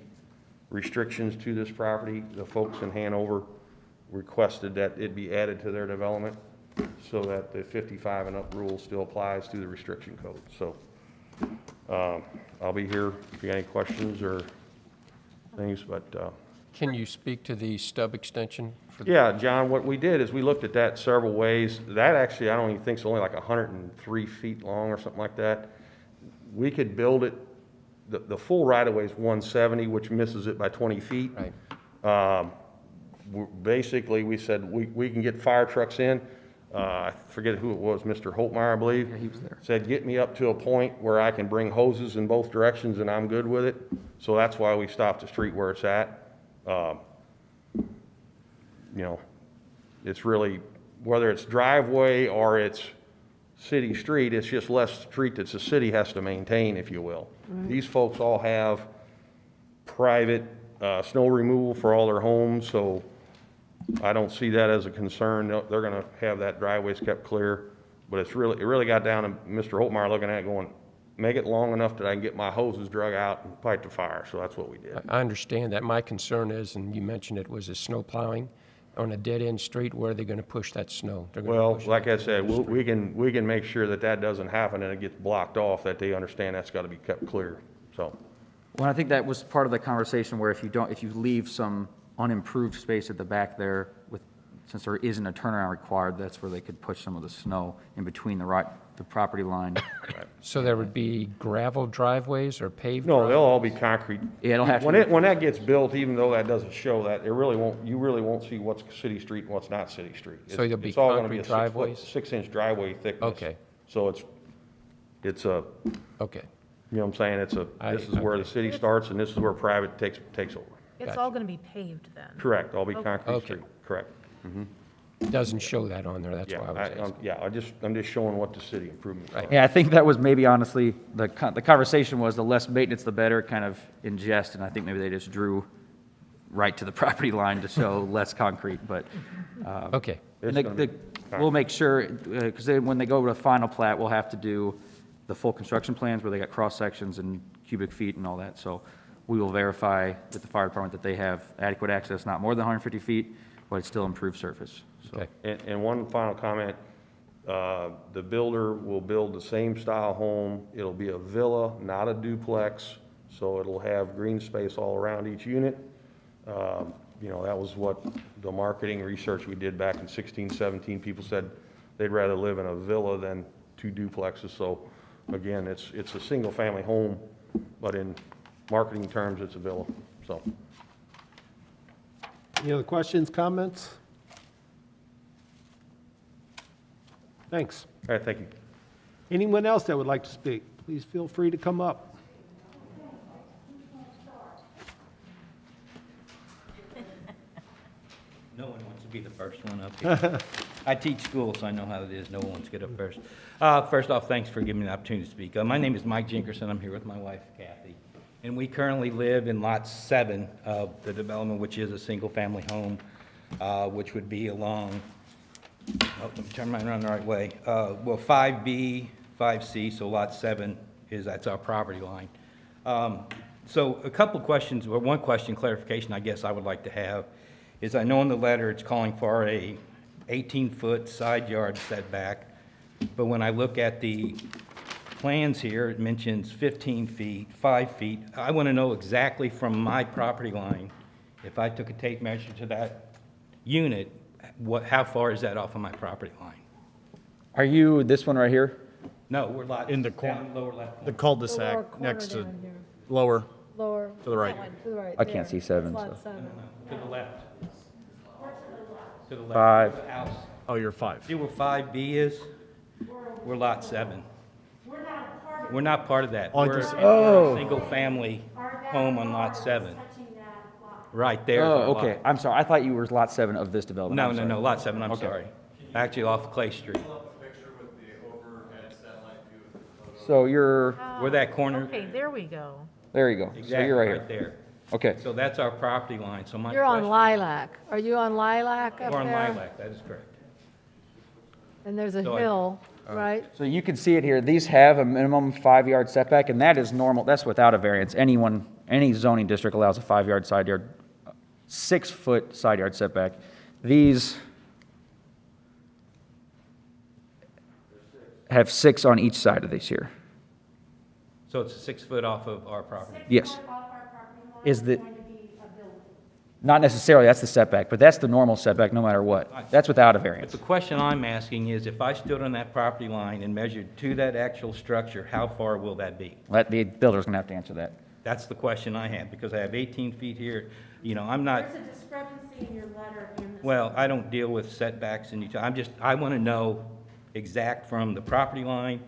restrictions to this property. The folks in Hanover requested that it be added to their development so that the 55 and up rule still applies to the restriction code. So I'll be here if you got any questions or things, but. Can you speak to the stub extension? Yeah, John, what we did is we looked at that several ways. That actually, I don't even think it's only like 103 feet long or something like that. We could build it. The full right-of-way is 170, which misses it by 20 feet. Right. Basically, we said we can get fire trucks in. I forget who it was, Mr. Holtmeyer, I believe. Yeah, he was there. Said, get me up to a point where I can bring hoses in both directions and I'm good with it. So that's why we stopped the street where it's at. You know, it's really, whether it's driveway or it's city street, it's just less street that the city has to maintain, if you will. Right. These folks all have private snow removal for all their homes, so I don't see that as a concern. They're going to have that driveways kept clear, but it really got down to Mr. Holtmeyer looking at it going, make it long enough that I can get my hoses drug out and fight the fire. So that's what we did. I understand that. My concern is, and you mentioned it, was the snow plowing on a dead-end street. Where are they going to push that snow? Well, like I said, we can make sure that that doesn't happen and it gets blocked off, that they understand that's got to be kept clear. So, well, I think that was part of the conversation where if you leave some unimproved space at the back there, since there isn't a turnaround required, that's where they could push some of the snow in between the property line. Right. So there would be gravel driveways or paved? No, they'll all be concrete. Yeah, it'll have when that gets built, even though that doesn't show that, you really won't see what's city street and what's not city street. So there'll be it's all going to be a driveways? 6-inch driveway thickness. Okay. So it's a. Okay. You know what I'm saying? This is where the city starts and this is where private takes over. It's all going to be paved then? Correct. All be concrete Okay. street. Correct. Mm-hmm. It doesn't show that on there, that's why I was asking. I'm just showing what the city improvements are. Yeah, I think that was maybe honestly, the conversation was the less maintenance, the better, kind of in jest, and I think maybe they just drew right to the property line to show less concrete, but. Okay. And we'll make sure, because when they go to the final plat, we'll have to do the full construction plans where they got cross sections and cubic feet and all that, so we will verify with the fire department that they have adequate access, not more than 150 feet, but it's still improved surface. So. Okay. And one final comment, the builder will build the same style home. It'll be a villa, not a duplex, so it'll have green space all around each unit. You know, that was what the marketing research we did back in 16, 17, people said they'd rather live in a villa than 2 duplexes. So again, it's a single family home, but in marketing terms, it's a villa, so. Any other questions, comments? Thanks. All right, thank you. Anyone else that would like to speak, please feel free to come up. No one wants to be the first one up here. I teach school, so I know how it is. No one wants to get up first. First off, thanks for giving me the opportunity to speak. My name is Mike Jinkerson. I'm here with my wife, Kathy. And we currently live in Lot 7 of the development, which is a single-family home, which would be along, let me turn mine around the right way. Well, 5B, 5C, so Lot 7 that's our property line. So a couple questions, or one question, clarification, I guess I would like to have, is I know in the letter it's calling for a 18-foot side yard setback, but when I look at the plans here, it mentions 15 feet, 5 feet. I want to know exactly from my property line, if I took a tape measure to that unit, how far is that off of my property line? Are you this one right here? No, we're In the down lower left The corner. cul-de-sac next to, lower, Lower. to the right. To the right. I can't see 7, That's lot so. 7. To the left. To the left. 5. The house. Oh, you're 5. See where 5B is? We're Lot 7. We're not part of that. Oh, I We're just- we're a single-family home on Lot 7. Right there. Oh, okay. I'm sorry. I thought you were Lot 7 of this development. No, I'm no, sorry. no, Lot 7, I'm Okay. sorry. Actually off Clay Street. So you're, Where that corner, Okay, there we go. there you go. So exactly, you're right right here. there. Okay. So that's our property line, so my You're on question- Lilac. Are you on Lilac up there? We're on Lilac, that is correct. And there's a So I- hill, right? So you can see it here. These have a minimum 5-yard setback, and that is normal. That's without a variance. Any zoning district allows a 5-yard side yard, 6-foot side yard setback. These have 6 on each side of these here. So it's 6 foot off of our property. Yes. Is the, not necessarily, that's the setback, but that's the normal setback no matter what. That's without a But variance. the question I'm asking is, if I stood on that property line and measured to that actual structure, how far will that be? The builder's gonna have to answer that. That's the question I have, because I have 18 feet here. You know, I'm not, There's a discrepancy in your letter and the. well, I don't deal with setbacks and I want to know exact from the property line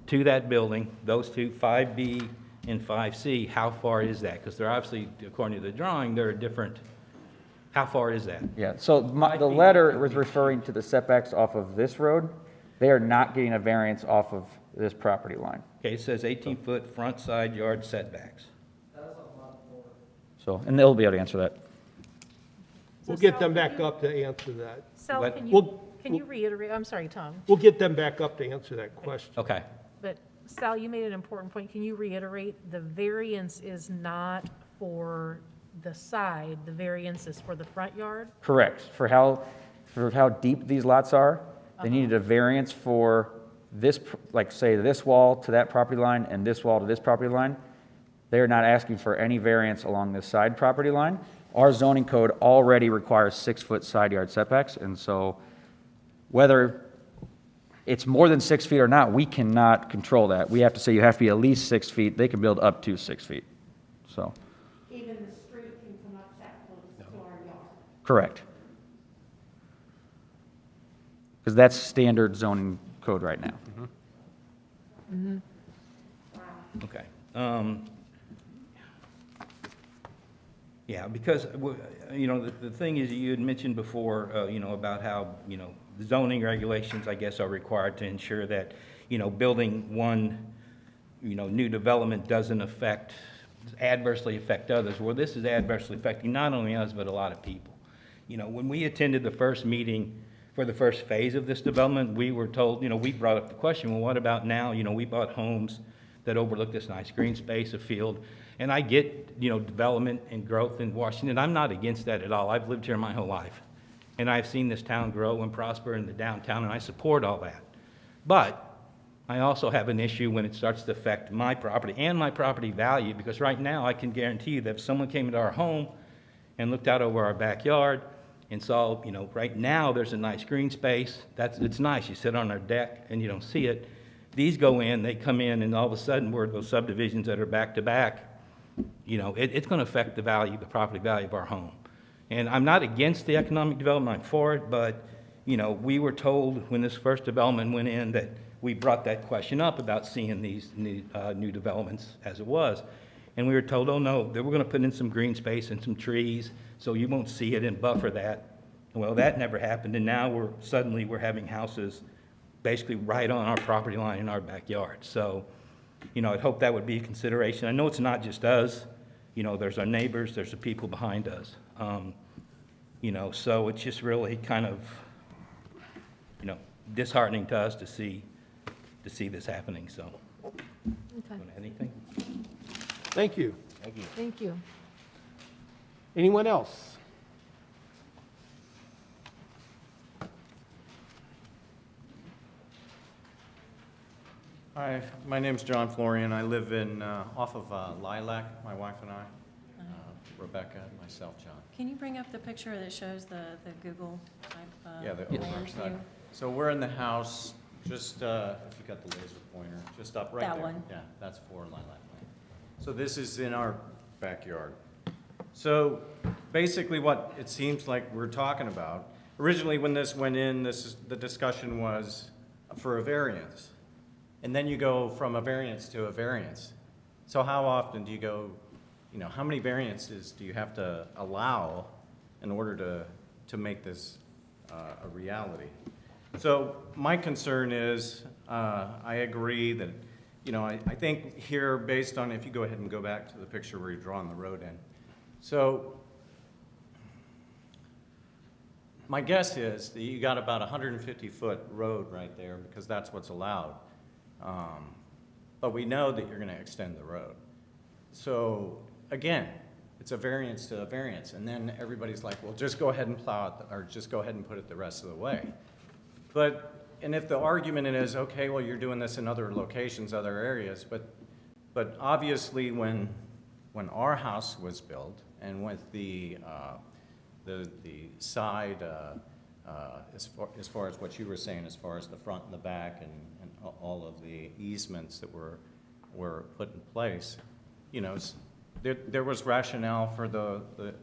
to that building, those two, 5B and 5C, how far is that? Because they're obviously, according to the drawing, they're different. How far is that? Yeah, so the letter was referring to the setbacks off of this road. They are not getting a variance off of this property line. Okay, it says 18-foot front side yard setbacks. So, and they'll be able to answer that. We'll get them back up to answer that. Sal, What? can you reiterate, I'm sorry, Tom, We'll get them back up to answer that question. Okay. but Sal, you made an important point. Can you reiterate, the variance is not for the side, the variance is for the front yard? Correct. For how deep these lots are, they needed a variance for this, like say this wall to that property line and this wall to this property line. They're not asking for any variance along this side property line. Our zoning code already requires 6-foot side yard setbacks, and so whether it's more than 6 feet or not, we cannot control that. We have to say you have to be at least 6 feet. They can build up to 6 feet, so. Even the street can come up that close to our yard. Correct. Because that's standard zoning code right now. Okay. Yeah, because, you know, the thing is, you had mentioned before, you know, about how, you know, zoning regulations, I guess, are required to ensure that, you know, building one, you know, new development doesn't adversely affect others. Well, this is adversely affecting not only us, but a lot of people. You know, when we attended the first meeting for the first phase of this development, we were told, you know, we brought up the question, well, what about now? You know, we bought homes that overlook this nice green space, a field. And I get, you know, development and growth in Washington. I'm not against that at all. I've lived here my whole life. And I've seen this town grow and prosper in the downtown, and I support all that. But I also have an issue when it starts to affect my property and my property value, because right now I can guarantee you that if someone came into our home and looked out over our backyard and saw, you know, right now there's a nice green space. It's nice. You sit on our deck and you don't see it. These go in, they come in, and all of a sudden we're those subdivisions that are back to back. You know, it's going to affect the value, the property value of our home. And I'm not against the economic development, I'm for it, but, you know, we were told when this first development went in that we brought that question up about seeing these new developments as it was. And we were told, oh no, that we're going to put in some green space and some trees so you won't see it and buffer that. Well, that never happened, and now suddenly we're having houses basically right on our property line in our backyard. So, you know, I'd hope that would be a consideration. I know it's not just us. You know, there's our neighbors, there's the people behind us. You know, so it's just really kind of, you know, disheartening to us to see this happening, so. Okay. Anything? Thank you. Thank you. Thank you. Anyone else? Hi, my name's John Florian. I live in, off of Lilac, my wife and I, Rebecca and myself, John. Can you bring up the picture that shows the Google type? Yeah, the land overside. view? So we're in the house, just, if you got the laser pointer, just up right there. That one? Yeah, that's for Lilac Lane. So this is in our backyard. So basically what it seems like we're talking about, originally when this went in, the discussion was for a variance. And then you go from a variance to a variance. So how often do you go, you know, how many variances do you have to allow in order to make this a reality? So my concern is, I agree that, you know, I think here, based on, if you go ahead and go back to the picture where you're drawing the road in. So my guess is that you got about 150-foot road right there because that's what's allowed. But we know that you're going to extend the road. So again, it's a variance to a variance. And then everybody's like, well, just go ahead and plow it, or just go ahead and put it the rest of the way. And if the argument is, okay, well, you're doing this in other locations, other areas, but obviously when our house was built and with the side, as far as what you were saying, as far as the front and the back and all of the easements that were put in place, you know, there was rationale for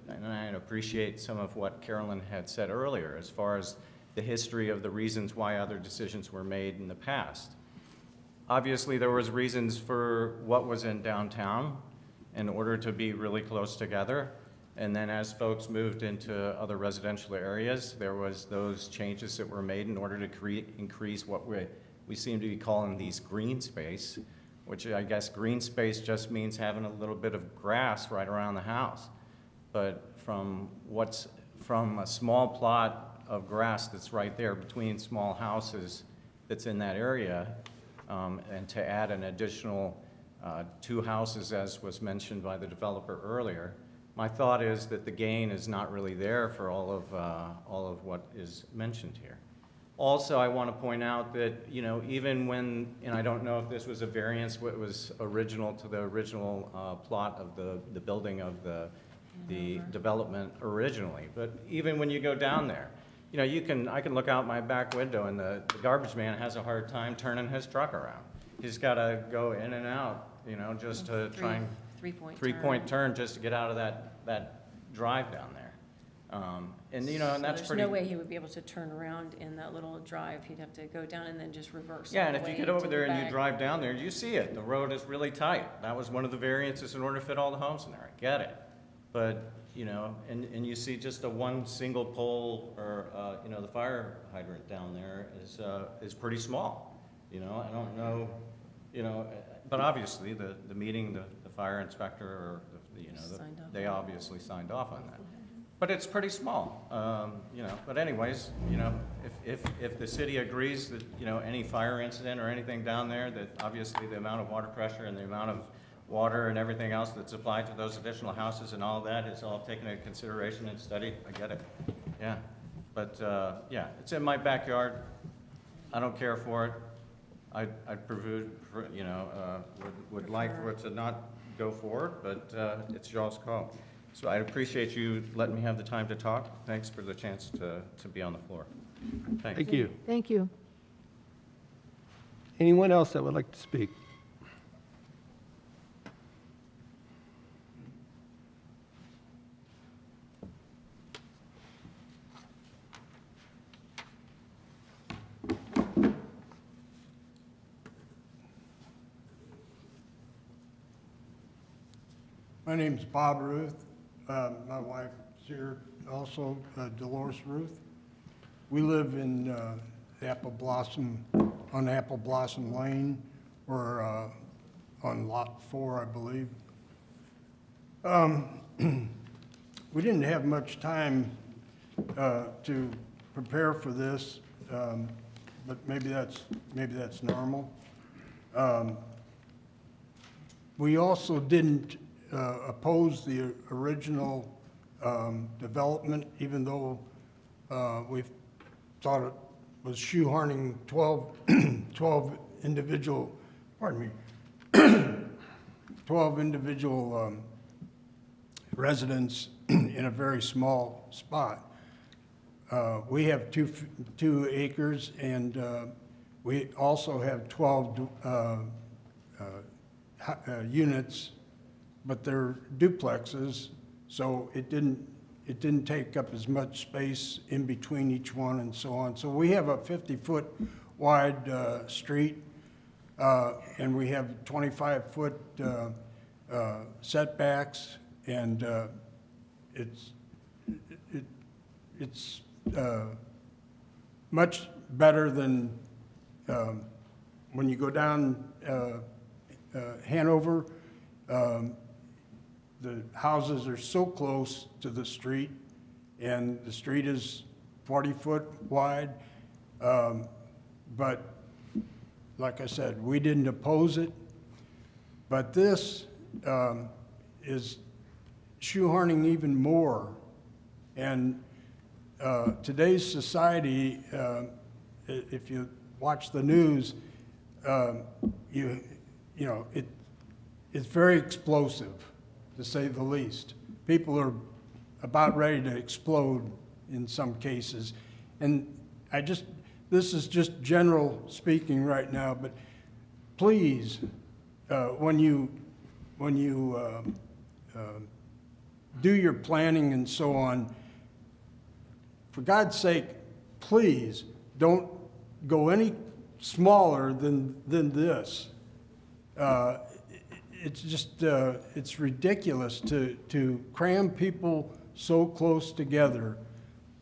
and I appreciate some of what Carolyn had said earlier as far as the history of the reasons why other decisions were made in the past. Obviously, there was reasons for what was in downtown in order to be really close together. And then as folks moved into other residential areas, there was those changes that were made in order to increase what we seem to be calling these green space, which I guess green space just means having a little bit of grass right around the house. But from a small plot of grass that's right there between small houses that's in that area, and to add an additional 2 houses, as was mentioned by the developer earlier, my thought is that the gain is not really there for all of what is mentioned here. Also, I want to point out that, you know, even when, and I don't know if this was a variance, what was original to the original plot of the building of the development originally, but even when you go down there, you know, I can look out my back window and the garbage man has a hard time turning his truck around. He's got to go in and out, you know, just to try and three-point turn just to get out of that drive down there. And you know, and that's pretty. There's no way he would be able to turn around in that little drive. He'd have to go down and then just reverse. Yeah, and if you get over there and you drive down there, you see it. The road is really tight. That was one of the variances in order to fit all the homes in there. I get it. But you know, and you see just a one single pole or, you know, the fire hydrant down there is pretty small. You know, I don't know, you know, but obviously the meeting, the fire inspector or, you know, they obviously signed off on that. But it's pretty small, you know, but anyways, you know, if the city agrees that, you know, any fire incident or anything down there, that obviously the amount of water pressure and the amount of water and everything else that's applied to those additional houses and all that is all taken into consideration and studied, I get it, yeah. But, yeah, it's in my backyard, I don't care for it, I'd prefer, you know, would like for it to not go forward, but it's y'all's call. So I appreciate you letting me have the time to talk. Thanks for the chance to be on the floor. Thanks. Thank you. Thank you. Anyone else that would like to speak? My name's Bob Ruth. My wife is here also, Dolores Ruth. We live in Apple Blossom Lane. We're on Lot 4, I believe. We didn't have much time to prepare for this, but maybe that's normal. We also didn't oppose the original development, even though we thought it was shoehorning 12 individual, pardon me, 12 individual residents in a very small spot. We have 2 acres, and we also have 12 units, but they're duplexes, so it didn't take up as much space in between each one and so on. So we have a 50-foot wide street, and we have 25-foot setbacks, and it's much better than when you go down Hanover. The houses are so close to the street, and the street is 40-foot wide. But like I said, we didn't oppose it. But this is shoehorning even more. And today's society, if you watch the news, you know, it's very explosive, to say the least. People are about ready to explode in some cases. And this is just general speaking right now, but please, when you do your planning and so on, for God's sake, please don't go any smaller than this. It's just, it's ridiculous to cram people so close together,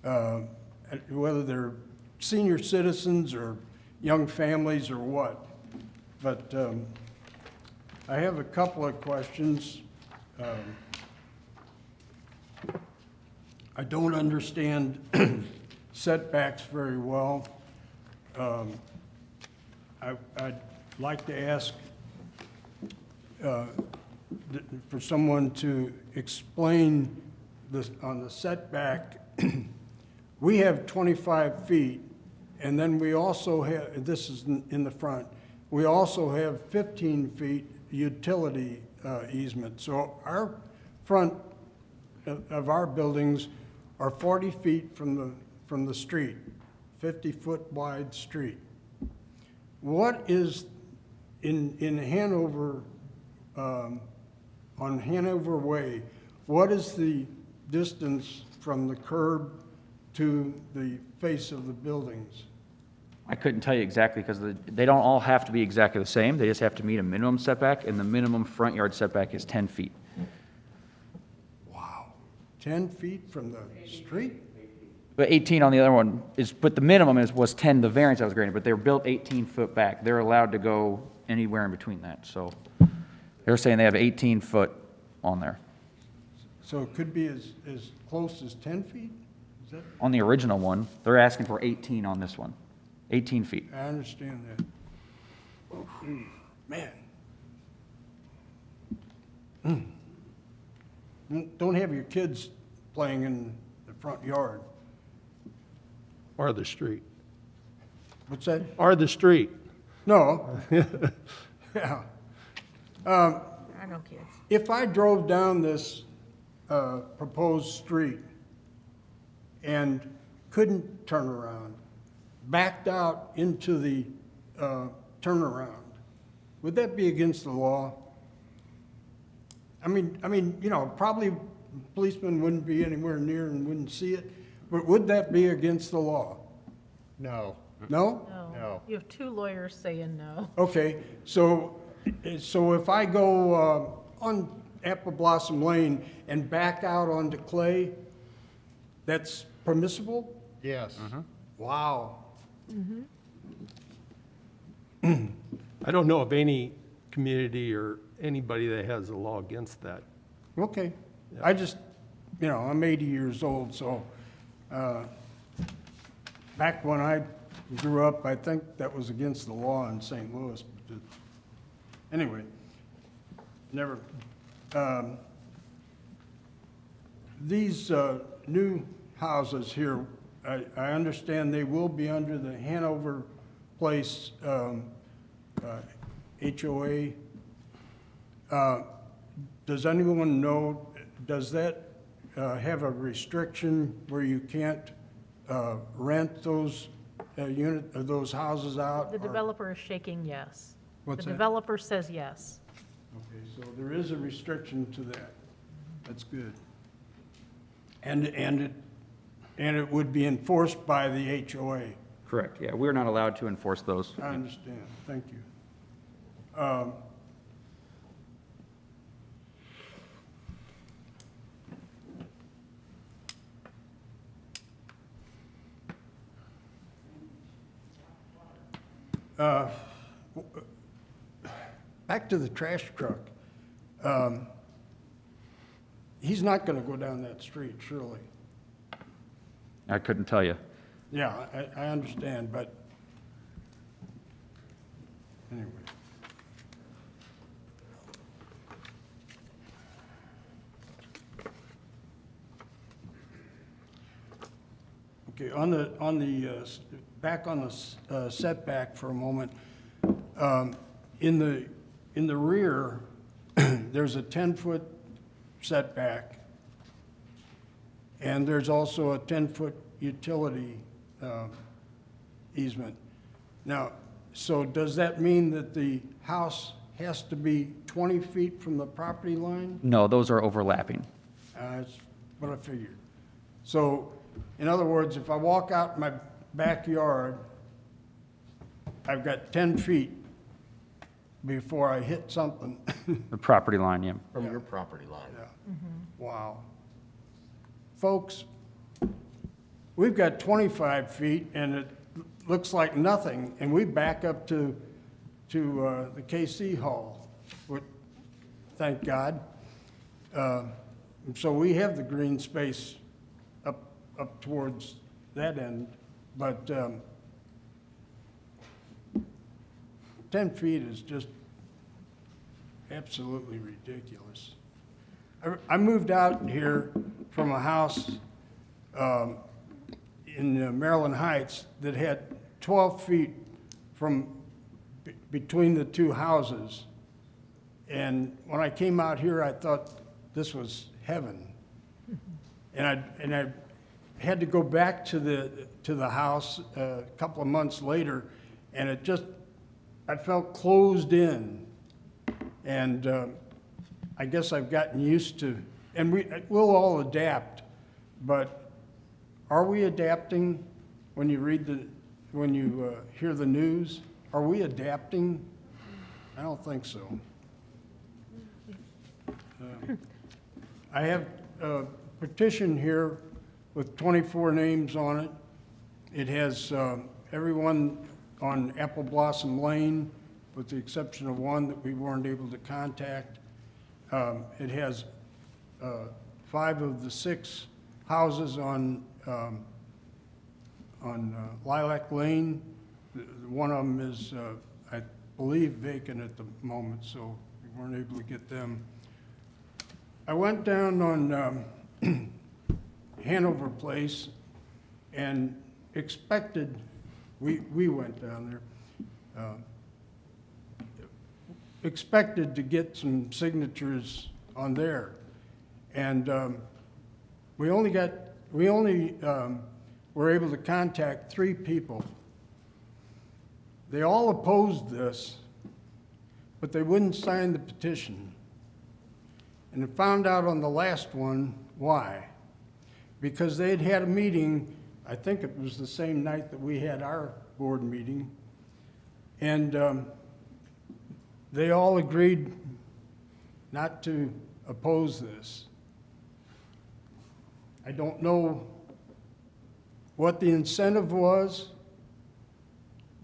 whether they're senior citizens or young families or what. But I have a couple of questions. I don't understand setbacks very well. I'd like to ask for someone to explain this on the setback. We have 25 feet, and then we also have, this is in the front, we also have 15 feet utility easement. So our front of our buildings are 40 feet from the street, 50-foot wide street. What is in Hanover, on Hanover Way, what is the distance from the curb to the face of the buildings? I couldn't tell you exactly because they don't all have to be exactly the same. They just have to meet a minimum setback, and the minimum front yard setback is 10 feet. Wow, 10 feet from the street? But 18 on the other one is, but the minimum was 10, the variance I was granted, but they were built 18 foot back. They're allowed to go anywhere in between that, so they're saying they have 18 foot on there. So it could be as close as 10 feet? Is that? On the original one, they're asking for 18 on this one, 18 feet. I understand that. Man. Don't have your kids playing in the front yard. Or the street. What's that? Or the street. No. Yeah. I know kids. If I drove down this proposed street and couldn't turn around, backed out into the turnaround, would that be against the law? I mean, you know, probably policemen wouldn't be anywhere near and wouldn't see it, but would that be against the law? No. No? No. You have two lawyers saying no. Okay, so if I go on Apple Blossom Lane and back out onto Clay, that's permissible? Yes. Wow. I don't know of any community or anybody that has a law against that. Okay. I just, you know, I'm 80 years old, so back when I grew up, I think that was against the law in St. Louis. But anyway, never. These new houses here, I understand they will be under the Hanover Place HOA. Does anyone know, does that have a restriction where you can't rent those those houses out? The developer is shaking yes. What's The that? developer says yes. Okay, so there is a restriction to that. That's good. And it would be enforced by the HOA. Correct, yeah, we're not allowed to enforce those. I understand, thank you. Back to the trash truck. He's not going to go down that street, surely. I couldn't tell you. Yeah, I understand, but anyway. Okay, back on the setback for a moment. In the rear, there's a 10-foot setback, and there's also a 10-foot utility easement. Now, so does that mean that the house has to be 20 feet from the property line? No, those are overlapping. That's what I figured. So, in other words, if I walk out my backyard, I've got 10 feet before I hit something. The property line, yeah. From your property line. Yeah. Wow. Folks, we've got 25 feet and it looks like nothing, and we back up to the KC Hall, thank God. So we have the green space up towards that end, but 10 feet is just absolutely ridiculous. I moved out here from a house in Maryland Heights that had 12 feet from between the two houses. And when I came out here, I thought this was heaven. And I had to go back to the house a couple of months later, and I felt closed in. And I guess I've gotten used to, and we'll all adapt, but are we adapting when you hear the news? Are we adapting? I don't think so. I have petition here with 24 names on it. It has everyone on Apple Blossom Lane, with the exception of one that we weren't able to contact. It has 5 of the 6 houses on Lilac Lane. One of them is, I believe, vacant at the moment, so we weren't able to get them. I went down on Hanover Place and expected, we went down there, expected to get some signatures on there. And we only were able to contact 3 people. They all opposed this, but they wouldn't sign the petition. And I found out on the last one why. Because they'd had a meeting, I think it was the same night that we had our board meeting, and they all agreed not to oppose this. I don't know what the incentive was,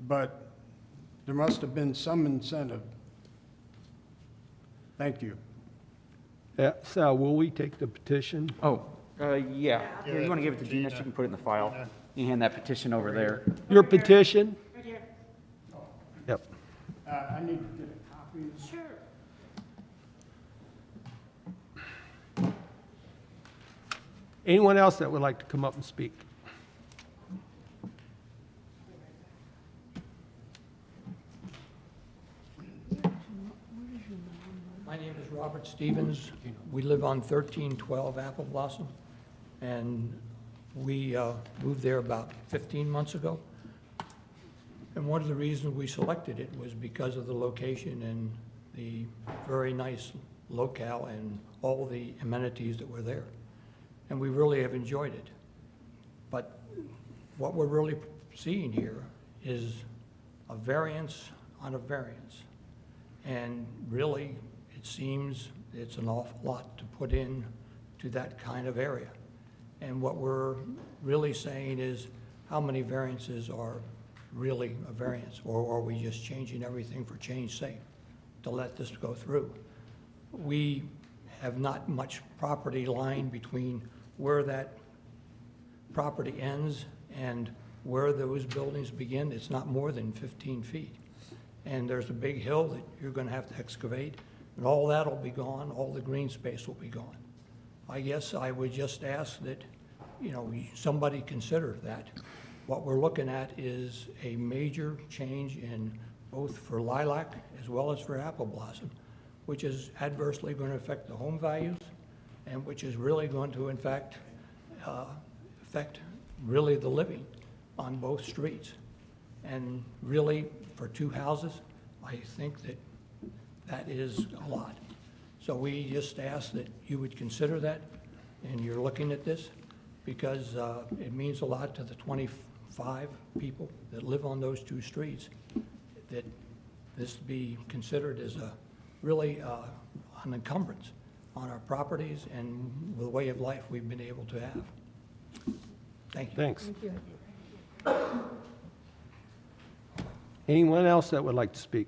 but there must have been some incentive. Thank you. Sal, will we take the petition? Oh, yeah. Here, you want to give it to Gina? She can put it in the file. You can hand that petition over there. Your petition? Right here. Yep. I need to get a copy. Sure. Anyone else that would like to come up and speak? My name is Robert Stevens. We live on 1312 Apple Blossom, and we moved there about 15 months ago. And one of the reasons we selected it was because of the location and the very nice locale and all the amenities that were there. And we really have enjoyed it. But what we're really seeing here is a variance on a variance. And really, it seems it's an awful lot to put in to that kind of area. And what we're really saying is, how many variances are really a variance? Or are we just changing everything for change's sake to let this go through? We have not much property line between where that property ends and where those buildings begin. It's not more than 15 feet. And there's a big hill that you're going to have to excavate, and all that'll be gone, all the green space will be gone. I guess I would just ask that, you know, somebody consider that. What we're looking at is a major change in both for Lilac as well as for Apple Blossom, which is adversely going to affect the home values, and which is really going to, in fact, affect really the living on both streets. And really, for 2 houses, I think that that is a lot. So we just ask that you would consider that, and you're looking at this, because it means a lot to the 25 people that live on those 2 streets, that this be considered as a really an encumbrance on our properties and the way of life we've been able to have. Thank you. Thanks. Thank you. Anyone else that would like to speak?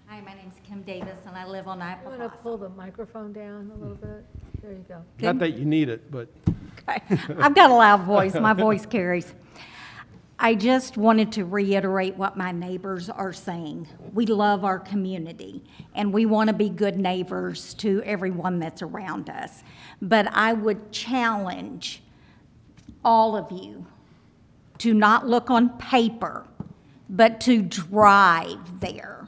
Hi, my name's Kim Davis, and I live on You Apple want to Blossom. pull the microphone down a little bit? There you go. Not that you need it, but Okay. I've got a loud voice. My voice carries. I just wanted to reiterate what my neighbors are saying. We love our community, and we want to be good neighbors to everyone that's around us. But I would challenge all of you to not look on paper, but to drive there.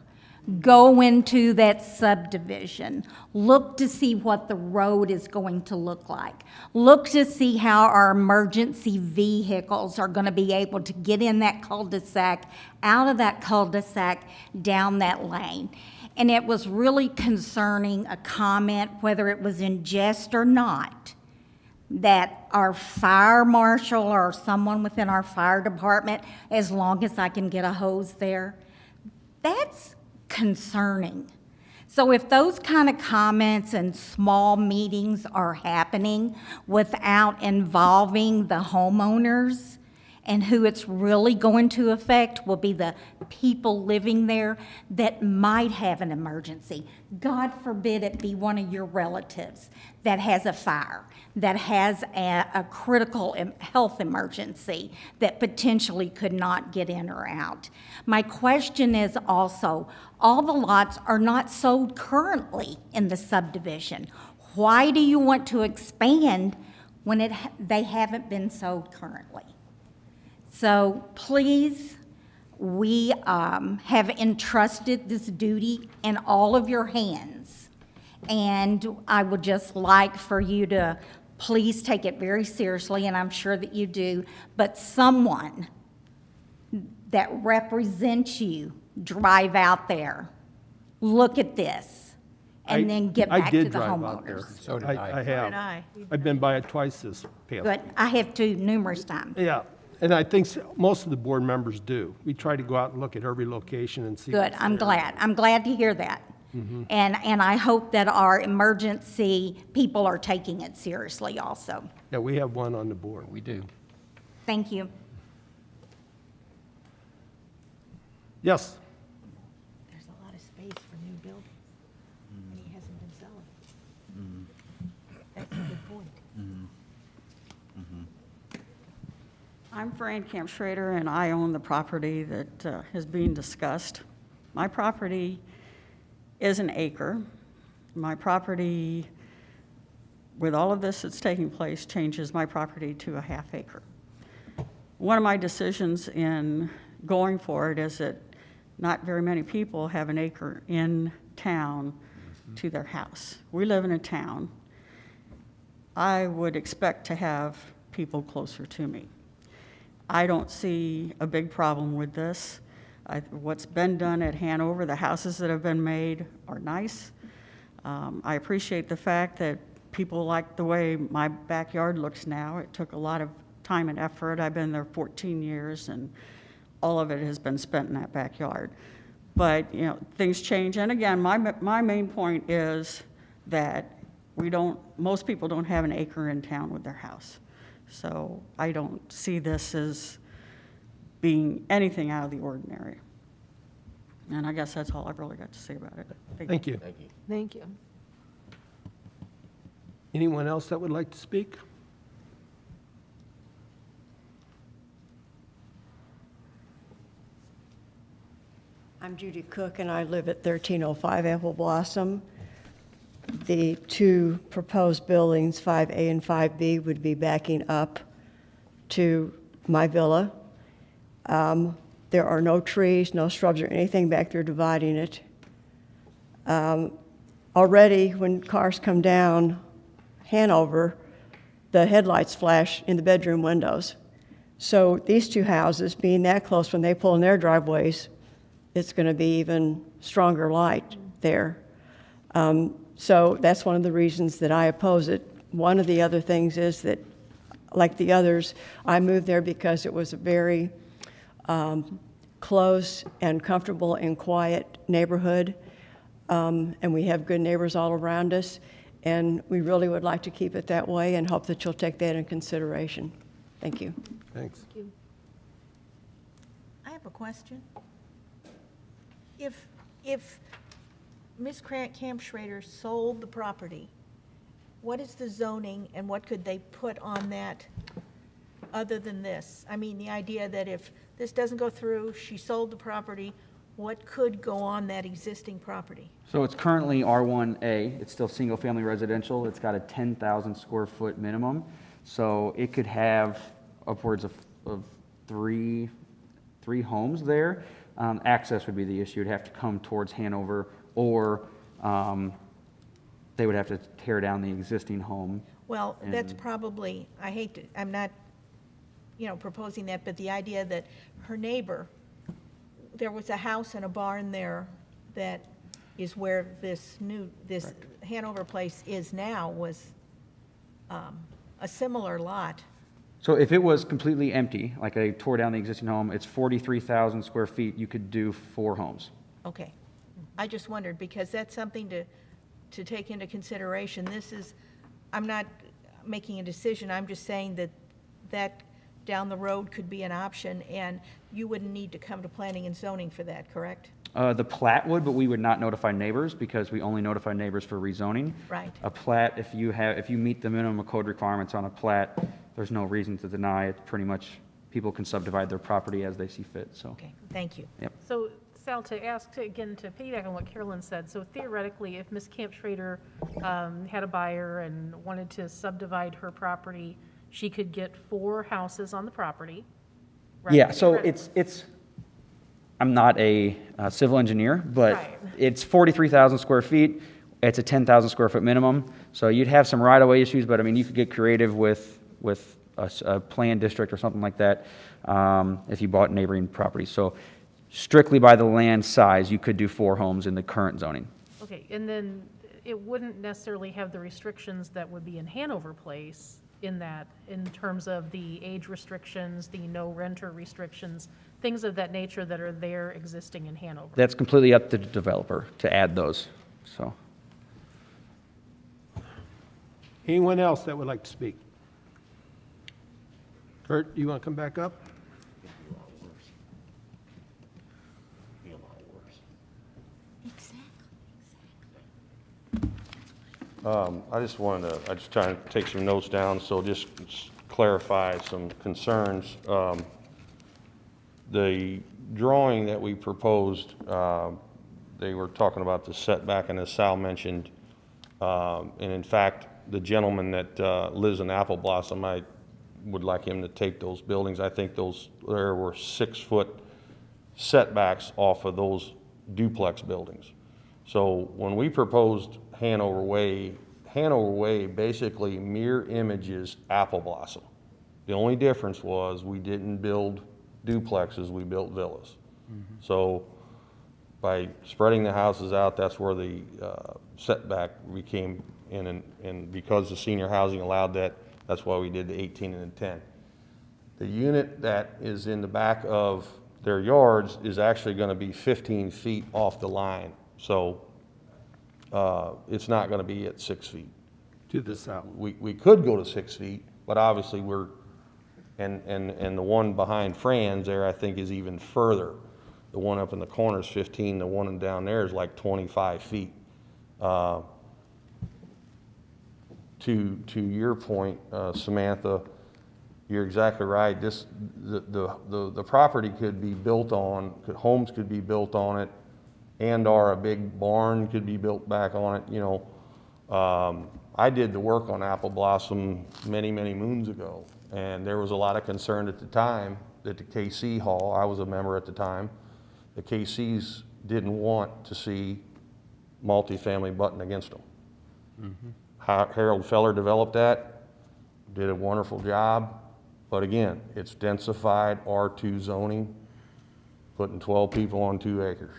Go into that subdivision. Look to see what the road is going to look like. Look to see how our emergency vehicles are going to be able to get in that cul-de-sac, out of that cul-de-sac, down that lane. And it was really concerning, a comment, whether it was in jest or not, that our fire marshal or someone within our fire department, as long as I can get a hose there, that's concerning. So if those kind of comments and small meetings are happening without involving the homeowners, and who it's really going to affect will be the people living there that might have an emergency. God forbid it be one of your relatives that has a fire, that has a critical health emergency that potentially could not get in or out. My question is also, all the lots are not sold currently in the subdivision. Why do you want to expand when they haven't been sold currently? So please, we have entrusted this duty in all of your hands. And I would just like for you to please take it very seriously, and I'm sure that you do, but someone that represents you drive out there, look at this, and then get back to the homeowners. So did I have. I've been by it twice this past. Good, I have too, numerous times. Yeah, and I think most of the board members do. We try to go out and look at every location and see. Good, what's I'm there. glad. I'm glad to hear that. And I hope that our emergency people are taking it seriously also. Yeah, we have one on the board. We do. Thank you. Yes. There's a lot of space for new buildings, and he hasn't been selling. That's a good point. I'm Fran Camp Schrader, and I own the property that is being discussed. My property is an acre. My property, with all of this that's taking place, changes my property to a half acre. One of my decisions in going for it is that not very many people have an acre in town to their house. We live in a town. I would expect to have people closer to me. I don't see a big problem with this. What's been done at Hanover, the houses that have been made are nice. I appreciate the fact that people like the way my backyard looks now. It took a lot of time and effort. I've been there 14 years, and all of it has been spent in that backyard. But, you know, things change. And again, my main point is that most people don't have an acre in town with their house. So I don't see this as being anything out of the ordinary. And I guess that's all I've really got to say about it. Thank you. Thank you. Thank you. Anyone else that would like to speak? I'm Judy Cook, and I live at 1305 Apple Blossom. The two proposed buildings, 5A and 5B, would be backing up to my villa. There are no trees, no shrubs or anything back there dividing it. Already, when cars come down Hanover, the headlights flash in the bedroom windows. So these two houses, being that close, when they pull in their driveways, it's going to be even stronger light there. So that's one of the reasons that I oppose it. One of the other things is that, like the others, I moved there because it was a very close and comfortable and quiet neighborhood, and we have good neighbors all around us, and we really would like to keep it that way and hope that you'll take that in consideration. Thank you. Thanks. Thank you. I have a question. If Ms. Camp Schrader sold the property, what is the zoning and what could they put on that other than this? I mean, the idea that if this doesn't go through, she sold the property, what could go on that existing property? So it's currently R1A. It's still single-family residential. It's got a 10,000 square foot minimum. So it could have upwards of three homes there. Access would be the issue. It'd have to come towards Hanover, or they would have to tear down the existing home. Well, that's probably, I'm not, proposing that, but the idea that her neighbor, there was a house and a barn there that is where this Hanover place is now, was a similar lot. So if it was completely empty, like I tore down the existing home, it's 43,000 square feet, you could do 4 homes. Okay. I just wondered, because that's something to take into consideration. I'm not making a decision, I'm just saying that down the road could be an option, and you wouldn't need to come to planning and zoning for that, correct? The plat would, but we would not notify neighbors because we only notify neighbors for rezoning. Right. A plat, if you meet the minimum code requirements on a plat, there's no reason to deny it. Pretty much, people can subdivide their property as they see fit, so. Okay, thank you. Yep. So Sal, to piggyback on what Carolyn said, so theoretically, if Ms. Camp Schrader had a buyer and wanted to subdivide her property, she could get 4 houses on the property, right? Yeah, so it's, I'm not a civil engineer, but Right. it's 43,000 square feet. It's a 10,000 square foot minimum. So you'd have some right-of-way issues, but I mean, you could get creative with a planned district or something like that if you bought neighboring properties. So strictly by the land size, you could do 4 homes in the current zoning. Okay, and then it wouldn't necessarily have the restrictions that would be in Hanover Place in terms of the age restrictions, the no renter restrictions, things of that nature that are there existing in Hanover. That's completely up to the developer to add those, so. Anyone else that would like to speak? Kurt, do you want to come back up? I just trying to take some notes down, so just clarify some concerns. The drawing that we proposed, they were talking about the setback, and as Sal mentioned, and in fact, the gentleman that lives in Apple Blossom, I would like him to take those buildings. I think there were 6-foot setbacks off of those duplex buildings. So when we proposed Hanover Way basically mirror images Apple Blossom. The only difference was we didn't build duplexes, we built villas. So by spreading the houses out, that's where the setback became in, and because the senior housing allowed that, that's why we did the 18 and the 10. The unit that is in the back of their yards is actually going to be 15 feet off the line. So it's not going to be at 6 feet. To the south. We could go to 6 feet, but obviously and the one behind Fran's there, I think, is even further. The one up in the corner is 15, the one down there is like 25 feet. To your point, Samantha, you're exactly right. The property could be built on, homes could be built on it, and/or a big barn could be built back on it. You know, I did the work on Apple Blossom many, many moons ago, and there was a lot of concern at the time that the KC Hall, I was a member at the time, the KCs didn't want to see multifamily button against them. Harold Feller developed that, did a wonderful job, but again, it's densified R2 zoning, putting 12 people on 2 acres.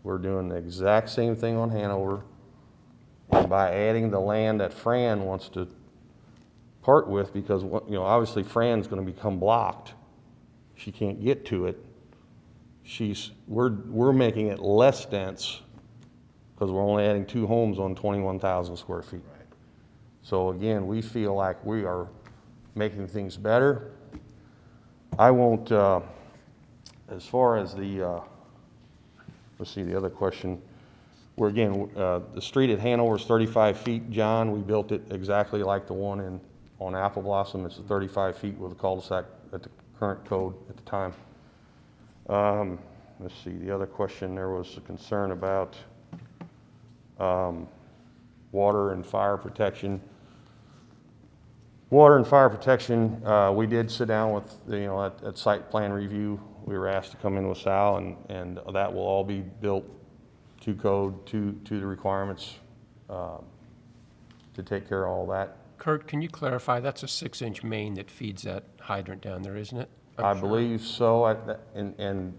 We're doing the exact same thing on Hanover, and by adding the land that Fran wants to part with, because you know, obviously Fran's going to become blocked. She can't get to it. We're making it less dense because we're only adding 2 homes on 21,000 square feet. Right. So again, we feel like we are making things better. I won't, as far as the, let's see, the other question. We're again, the street at Hanover is 35 feet. John, we built it exactly like the one on Apple Blossom. It's 35 feet with a cul-de-sac at the current code at the time. Let's see, the other question, there was a concern about water and fire protection. Water and fire protection, we did sit down with, at site plan review. We were asked to come in with Sal, and that will all be built to code, to the requirements to take care of all that. Kurt, can you clarify, that's a 6-inch main that feeds that hydrant down there, isn't it? I believe so, and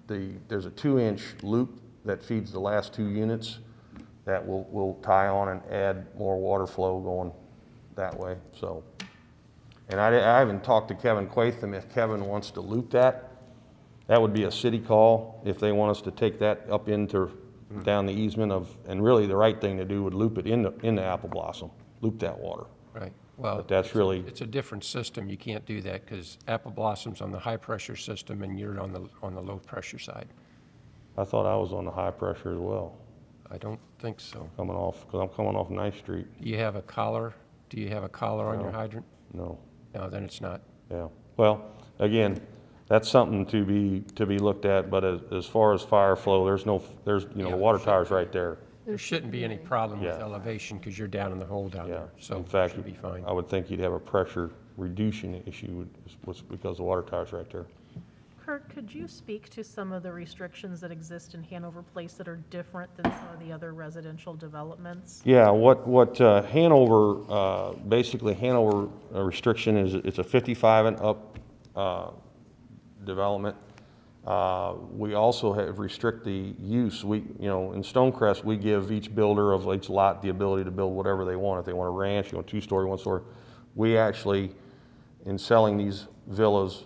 there's a 2-inch loop that feeds the last 2 units that will tie on and add more water flow going that way. So, and I haven't talked to Kevin Quatham if Kevin wants to loop that. That would be a city call if they want us to take that up into, down the easement of, and really the right thing to do would loop it into Apple Blossom, loop that water. Right. Well, But that's really, it's a different system. You can't do that because Apple Blossom's on the high-pressure system and you're on the low-pressure side. I thought I was on the high pressure as well, I don't think so. coming off, because I'm coming off 9th Street. Do you have a collar? Do you have a collar on your No. hydrant? No, No, then it's not. yeah. Well, again, that's something to be looked at, but as far as fire flow, there's, you know, the water tower's right there. There shouldn't be any problem with Yeah. elevation because you're down in the hole down Yeah, there. So in it fact, should be fine. I would think you'd have a pressure reducing issue because the water tower's right there. Kurt, could you speak to some of the restrictions that exist in Hanover Place that are different than some of the other residential developments? Yeah, what Hanover, basically Hanover restriction is, it's a 55 and up development. We also have restrict the use. We, you know, in Stonecrest, we give each builder of each lot the ability to build whatever they want. If they want a ranch, you want 2-story, 1-story. We actually, in selling these villas,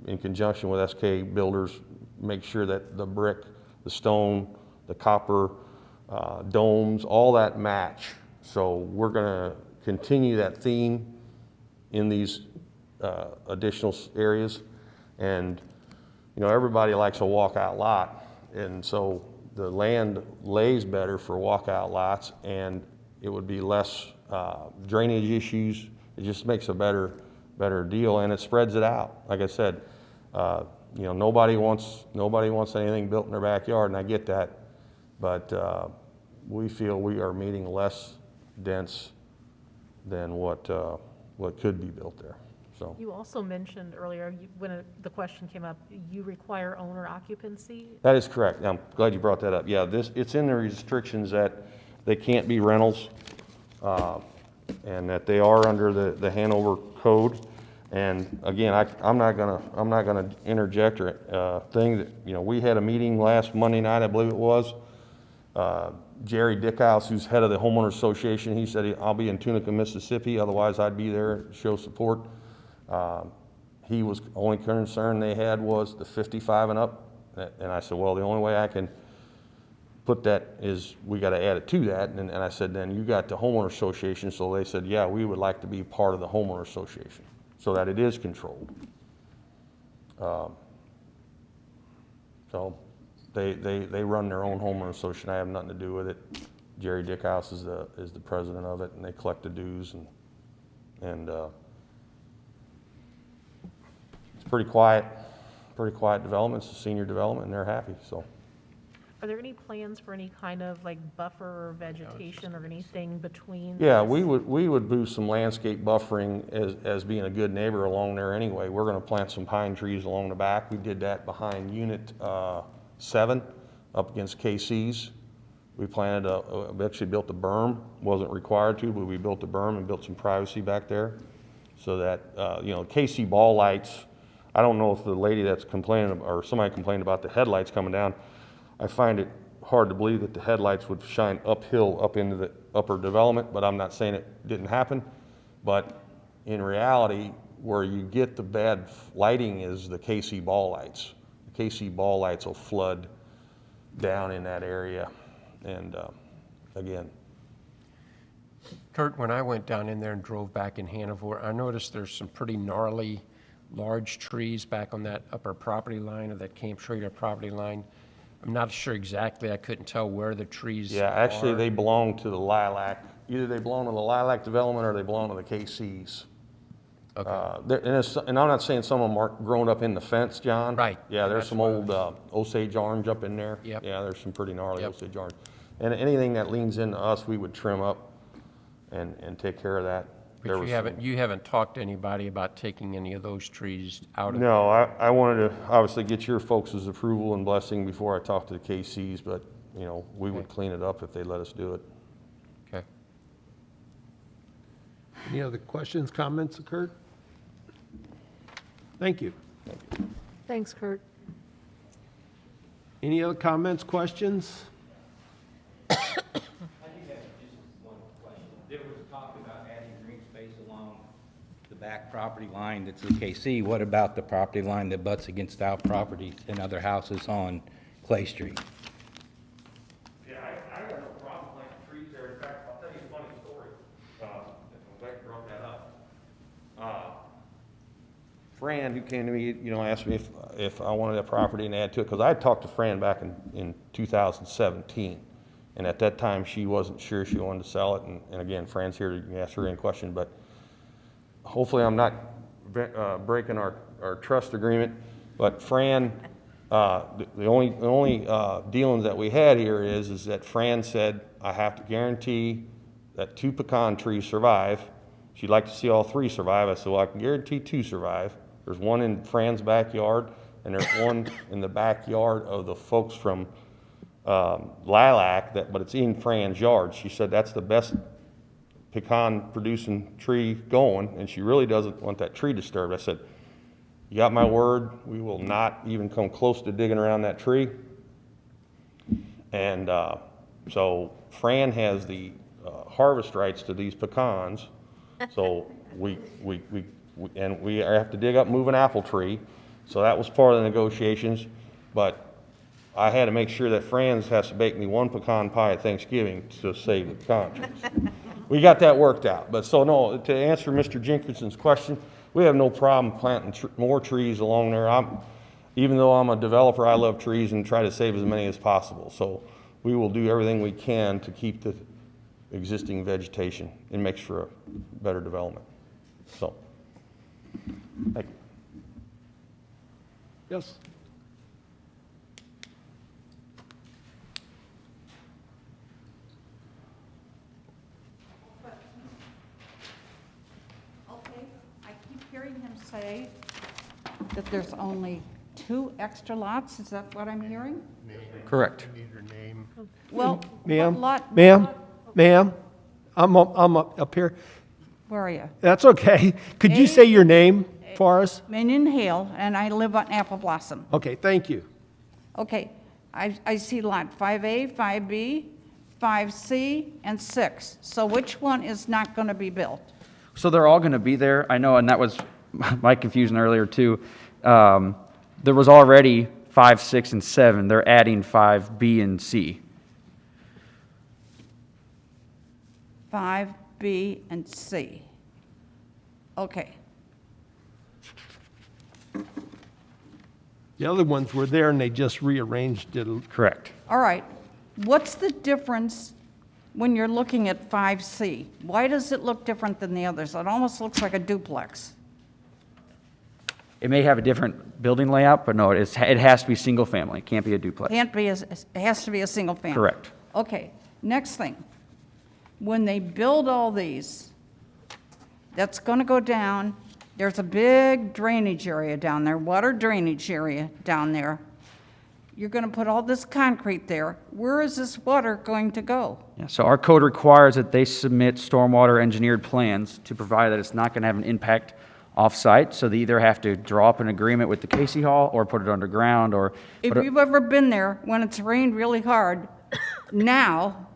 in conjunction with SK Builders, make sure that the brick, the stone, the copper, domes, all that match. So we're gonna continue that theme in these additional areas. And, you know, everybody likes a walkout lot. And so the land lays better for walkout lots, and it would be less drainage issues. It just makes a better deal, and it spreads it out. Like I said, you know, nobody wants anything built in their backyard, and I get that, but we feel we are meeting less dense than what could be built there. So You also mentioned earlier, when the question came up, you require owner occupancy. that is correct. I'm glad you brought that up. Yeah, it's in the restrictions that they can't be rentals, and that they are under the Hanover code. And again, I'm not gonna interject or thing that, you know, we had a meeting last Monday night, I believe it was. Jerry Dickhouse, who's head of the homeowners association, he said, I'll be in Tunica, Mississippi, otherwise I'd be there to show support. He was, only concern they had was the 55 and up. And I said, well, the only way I can put that is we got to add it to that. And I said, then you got the homeowner association. So they said, yeah, we would like to be part of the homeowner association so that it is controlled. So they run their own homeowner association. I have nothing to do with it. Jerry Dickhouse is the president of it, and they collect the dues, and it's pretty quiet development. It's a senior development, and they're happy. So, Are there any plans for any kind of like buffer or vegetation or anything between? yeah, we would do some landscape buffering as being a good neighbor along there anyway. We're going to plant some pine trees along the back. We did that behind Unit 7 up against KC's. We planted we actually built a berm. Wasn't required to, but we built a berm and built some privacy back there so that, you know, KC ball lights, I don't know if the lady that's complaining, or somebody complained about the headlights coming down. I find it hard to believe that the headlights would shine uphill up into the upper development, but I'm not saying it didn't happen. But in reality, where you get the bad lighting is the KC ball lights. The KC ball lights will flood down in that area. And again, Kurt, when I went down in there and drove back in Hanover, I noticed there's some pretty gnarly, large trees back on that upper property line, or that Camp Schrader property line. I'm not sure exactly. I couldn't tell where the trees yeah, actually are. they belong to the Lilac. Either they belong to the Lilac development or they belong to the KC's. Okay. And I'm not saying some of them aren't grown up in the fence, John. Right. Yeah, there's That's some why old Osage orange up in there. Yep. Yeah, there's some pretty gnarly Yep. Osage orange. And anything that leans into us, we would trim up and take care of that. But you haven't talked to anybody about taking any of those trees out of No, I wanted to obviously get your folks' approval and blessing before I talk to the KC's, but, you know, we would clean it up if they let us do it. Okay. Any other questions, comments, Kurt? Thank you. Thanks, Kurt. Any other comments, questions? I do have just one question. There was talk about adding green space along the back property line that's the KC, what about the property line that butts against our properties and other houses on Clay Street? Yeah, I got no problem planting trees there. In fact, I'll tell you a funny story. I'm glad you brought that up. Fran, who came to me, asked me if I wanted that property and add to it, because I had talked to Fran back in 2017. And at that time, she wasn't sure she wanted to sell it. And again, Fran's here to ask her any question, but hopefully I'm not breaking our trust agreement. But Fran, the only dealings that we had here is that Fran said, I have to guarantee that 2 pecan trees survive. She'd like to see all 3 survive. I said, well, I can guarantee 2 survive. There's one in Fran's backyard, and there's one in the backyard of the folks from Lilac, but it's in Fran's yard. She said that's the best pecan producing tree going, and she really doesn't want that tree disturbed. I said, you got my word, we will not even come close to digging around that tree. And so Fran has the harvest rights to these pecans, so we have to dig up, move an apple tree. So that was part of the negotiations, but I had to make sure that Fran's has to bake me 1 pecan pie at Thanksgiving to save the pecan trees. We got that worked out. But so no, to answer Mr. Jenkinson's question, we have no problem planting more trees along there. Even though I'm a developer, I love trees and try to save as many as possible. So we will do everything we can to keep the existing vegetation and make for a better development. So, thank you. Yes. Okay, I keep hearing him say that there's only 2 extra lots. Is that what I'm hearing? Correct. Well, Ma'am, what lot? ma'am, I'm up here. Where are you? That's okay. Could you say your name for us? Minion Hale, and I live on Apple Blossom. Okay, thank you. Okay, I see lot 5A, 5B, 5C, and 6. So which one is not going to be built? So they're all going to be there. I know, and that was my confusion earlier too. There was already 5, 6, and 7. They're adding 5B and C. 5, B, and C. Okay. The other ones were there and they just rearranged it. Correct. All right. What's the difference when you're looking at 5C? Why does it look different than the others? It almost looks like a duplex. It may have a different building layout, but no, it has to be single family. It can't be a duplex. Can't be, it has to be a single family. Correct. Okay, next thing. When they build all these, that's going to go down. There's a big drainage area down there, water drainage area down there. You're going to put all this concrete there. Where is this water going to go? Yeah, so our code requires that they submit stormwater engineered plans to provide that it's not going to have an impact off-site. So they either have to draw up an agreement with the Casey Hall or put it underground or... If you've ever been there when it's rained really hard, now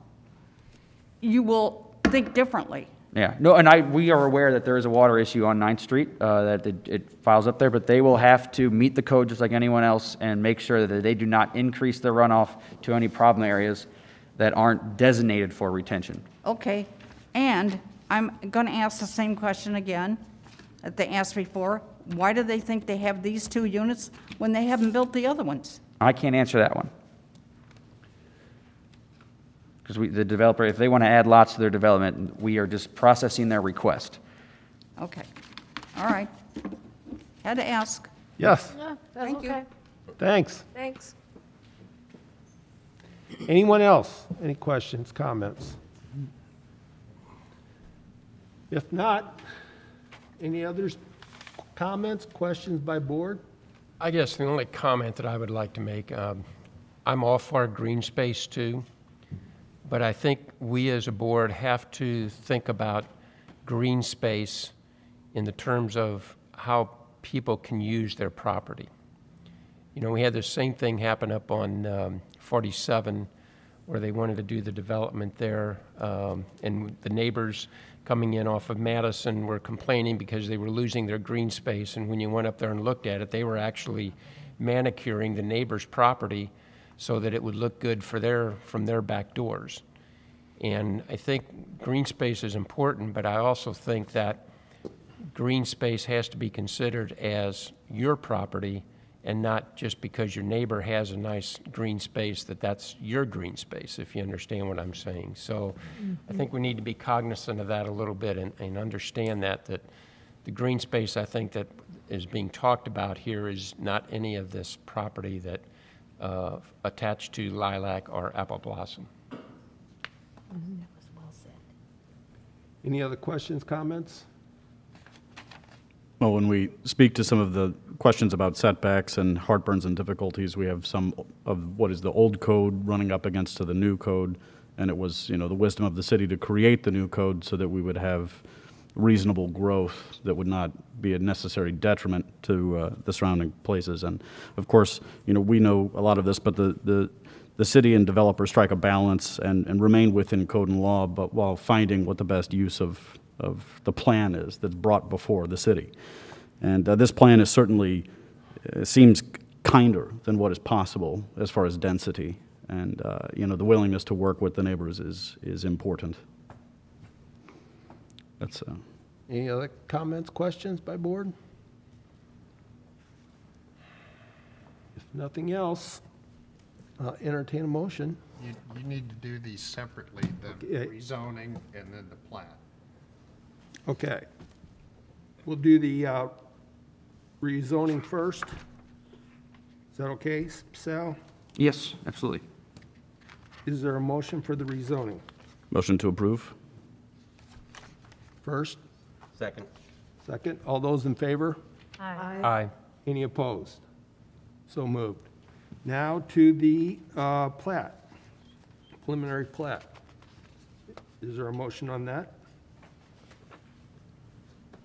you will think differently. Yeah, no, and we are aware that there is a water issue on 9th Street, that it files up there, but they will have to meet the code just like anyone else and make sure that they do not increase their runoff to any problem areas that aren't designated for retention. Okay, and I'm going to ask the same question again that they asked before. Why do they think they have these 2 units when they haven't built the other ones? I can't answer that one. Because the developer, if they want to add lots to their development, we are just processing their request. Okay, all right. Had to ask. Yes, Yeah, that's Thank you. okay. thanks. Thanks. Anyone else? Any questions, comments? If not, any others, comments, questions by board? I guess the only comment that I would like to make, I'm all for green space too, but I think we as a board have to think about green space in the terms of how people can use their property. You know, we had the same thing happen up on 47 where they wanted to do the development there, and the neighbors coming in off of Madison were complaining because they were losing their green space, and when you went up there and looked at it, they were actually manicuring the neighbor's property so that it would look good for from their back doors. And I think green space is important, but I also think that green space has to be considered as your property and not just because your neighbor has a nice green space that's your green space, if you understand what I'm saying. So I think we need to be cognizant of that a little bit and understand that the green space I think that is being talked about here is not any of this property that attached to Lilac or Apple Blossom. That was well said. Any other questions, comments? Well, when we speak to some of the questions about setbacks and heartburns and difficulties, we have some of what is the old code running up against to the new code, and it was, the wisdom of the city to create the new code so that we would have reasonable growth that would not be a necessary detriment to the surrounding places. And of course, we know a lot of this, but the city and developers strike a balance and remain within code and law, but while finding what the best use of the plan is that's brought before the city. And this plan is certainly seems kinder than what is possible as far as density. And, the willingness to work with the neighbors is important. That's Any other comments, questions by board? If nothing else, entertain a motion. You need to do these separately, the Okay. rezoning and then the plat. Okay. We'll do the rezoning first. Is that okay, Sal? Yes, absolutely. Is there a motion for the rezoning? motion to approve. First? Second. Second. All those in favor? Aye. Aye. Any opposed? So moved. Now to the plat, preliminary plat. Is there a motion on that?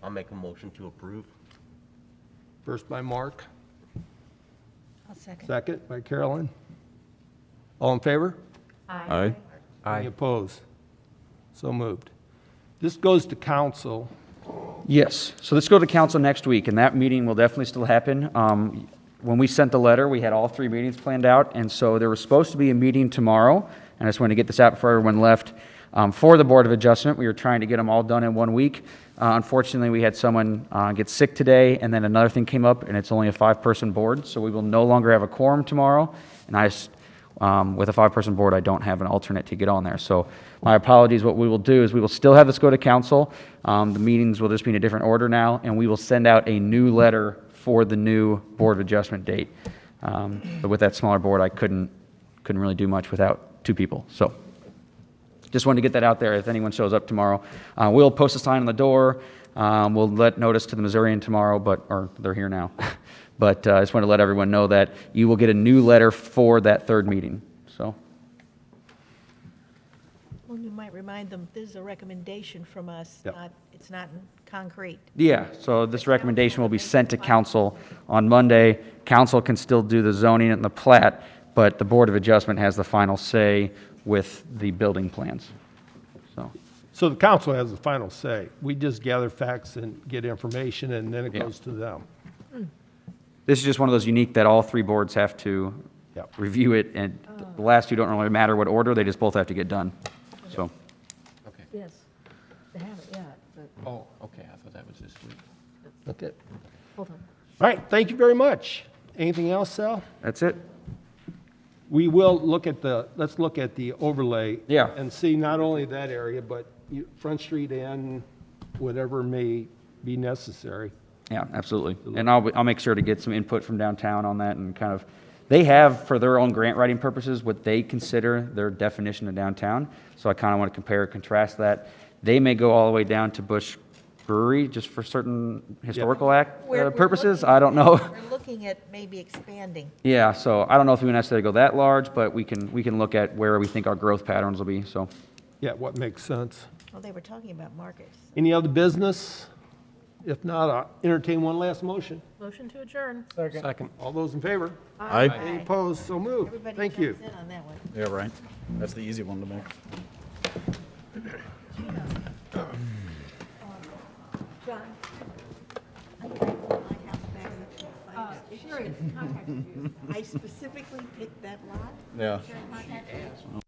I'll make a motion to approve. First by Mark, I'll second. second by Carolyn. All in favor? Aye. Any opposed? So moved. This goes to council. Yes, so let's go to council next week, and that meeting will definitely still happen. When we sent the letter, we had all 3 meetings planned out, and so there was supposed to be a meeting tomorrow, and I just wanted to get this out before everyone left. For the Board of Adjustment, we were trying to get them all done in 1 week. Unfortunately, we had someone get sick today, and then another thing came up, and it's only a 5-person board, so we will no longer have a quorum tomorrow. And with a 5-person board, I don't have an alternate to get on there. So my apologies. What we will do is we will still have this go to council. The meetings will just be in a different order now, and we will send out a new letter for the new Board of Adjustment date. But with that smaller board, I couldn't really do much without 2 people. So just wanted to get that out there if anyone shows up tomorrow. We'll post a sign on the door. We'll let notice to the Missourian tomorrow, or they're here now. But I just want to let everyone know that you will get a new letter for that 3rd meeting. So Well, you might remind them, this is a recommendation from us, Yep. it's not in concrete. yeah, so this recommendation will be sent to council on Monday. Council can still do the zoning and the plat, but the Board of Adjustment has the final say with the building plans. So the council has the final say. We just gather facts and get information, and then it Yeah. goes to them. This is just one of those unique that all 3 boards have to Yep. review it, and the last 2 don't really matter what order, they just both have to get done. So, Okay. Yes, they haven't yet, but, Oh, okay, I thought that was this week. Okay. hold on. All right, thank you very much. Anything else, Sal? that's it. We will let's look at the overlay. Yeah. And see not only that area, but Front Street and whatever may be necessary. Yeah, absolutely. And I'll make sure to get some input from downtown on that and kind of, they have, for their own grant writing purposes, what they consider their definition of downtown. So I kind of want to compare and contrast that. They may go all the way down to Bush Brewery just for certain historical We're purposes. looking- I don't know. We're looking at maybe expanding. Yeah, so I don't know if we necessarily go that large, but we can look at where we think our growth patterns will be, so. Yeah, what makes sense. Well, they were talking about markets. Any other business? If not, I'll entertain one last motion. Motion to adjourn. Second. All those in favor? Aye. Any opposed? So moved. Everybody Thank you. jumps in on that one. Yeah, right. That's the easy one to make. John, I'm grateful my house back in the fight. Sherry contacted you. I specifically picked that lot. Yeah.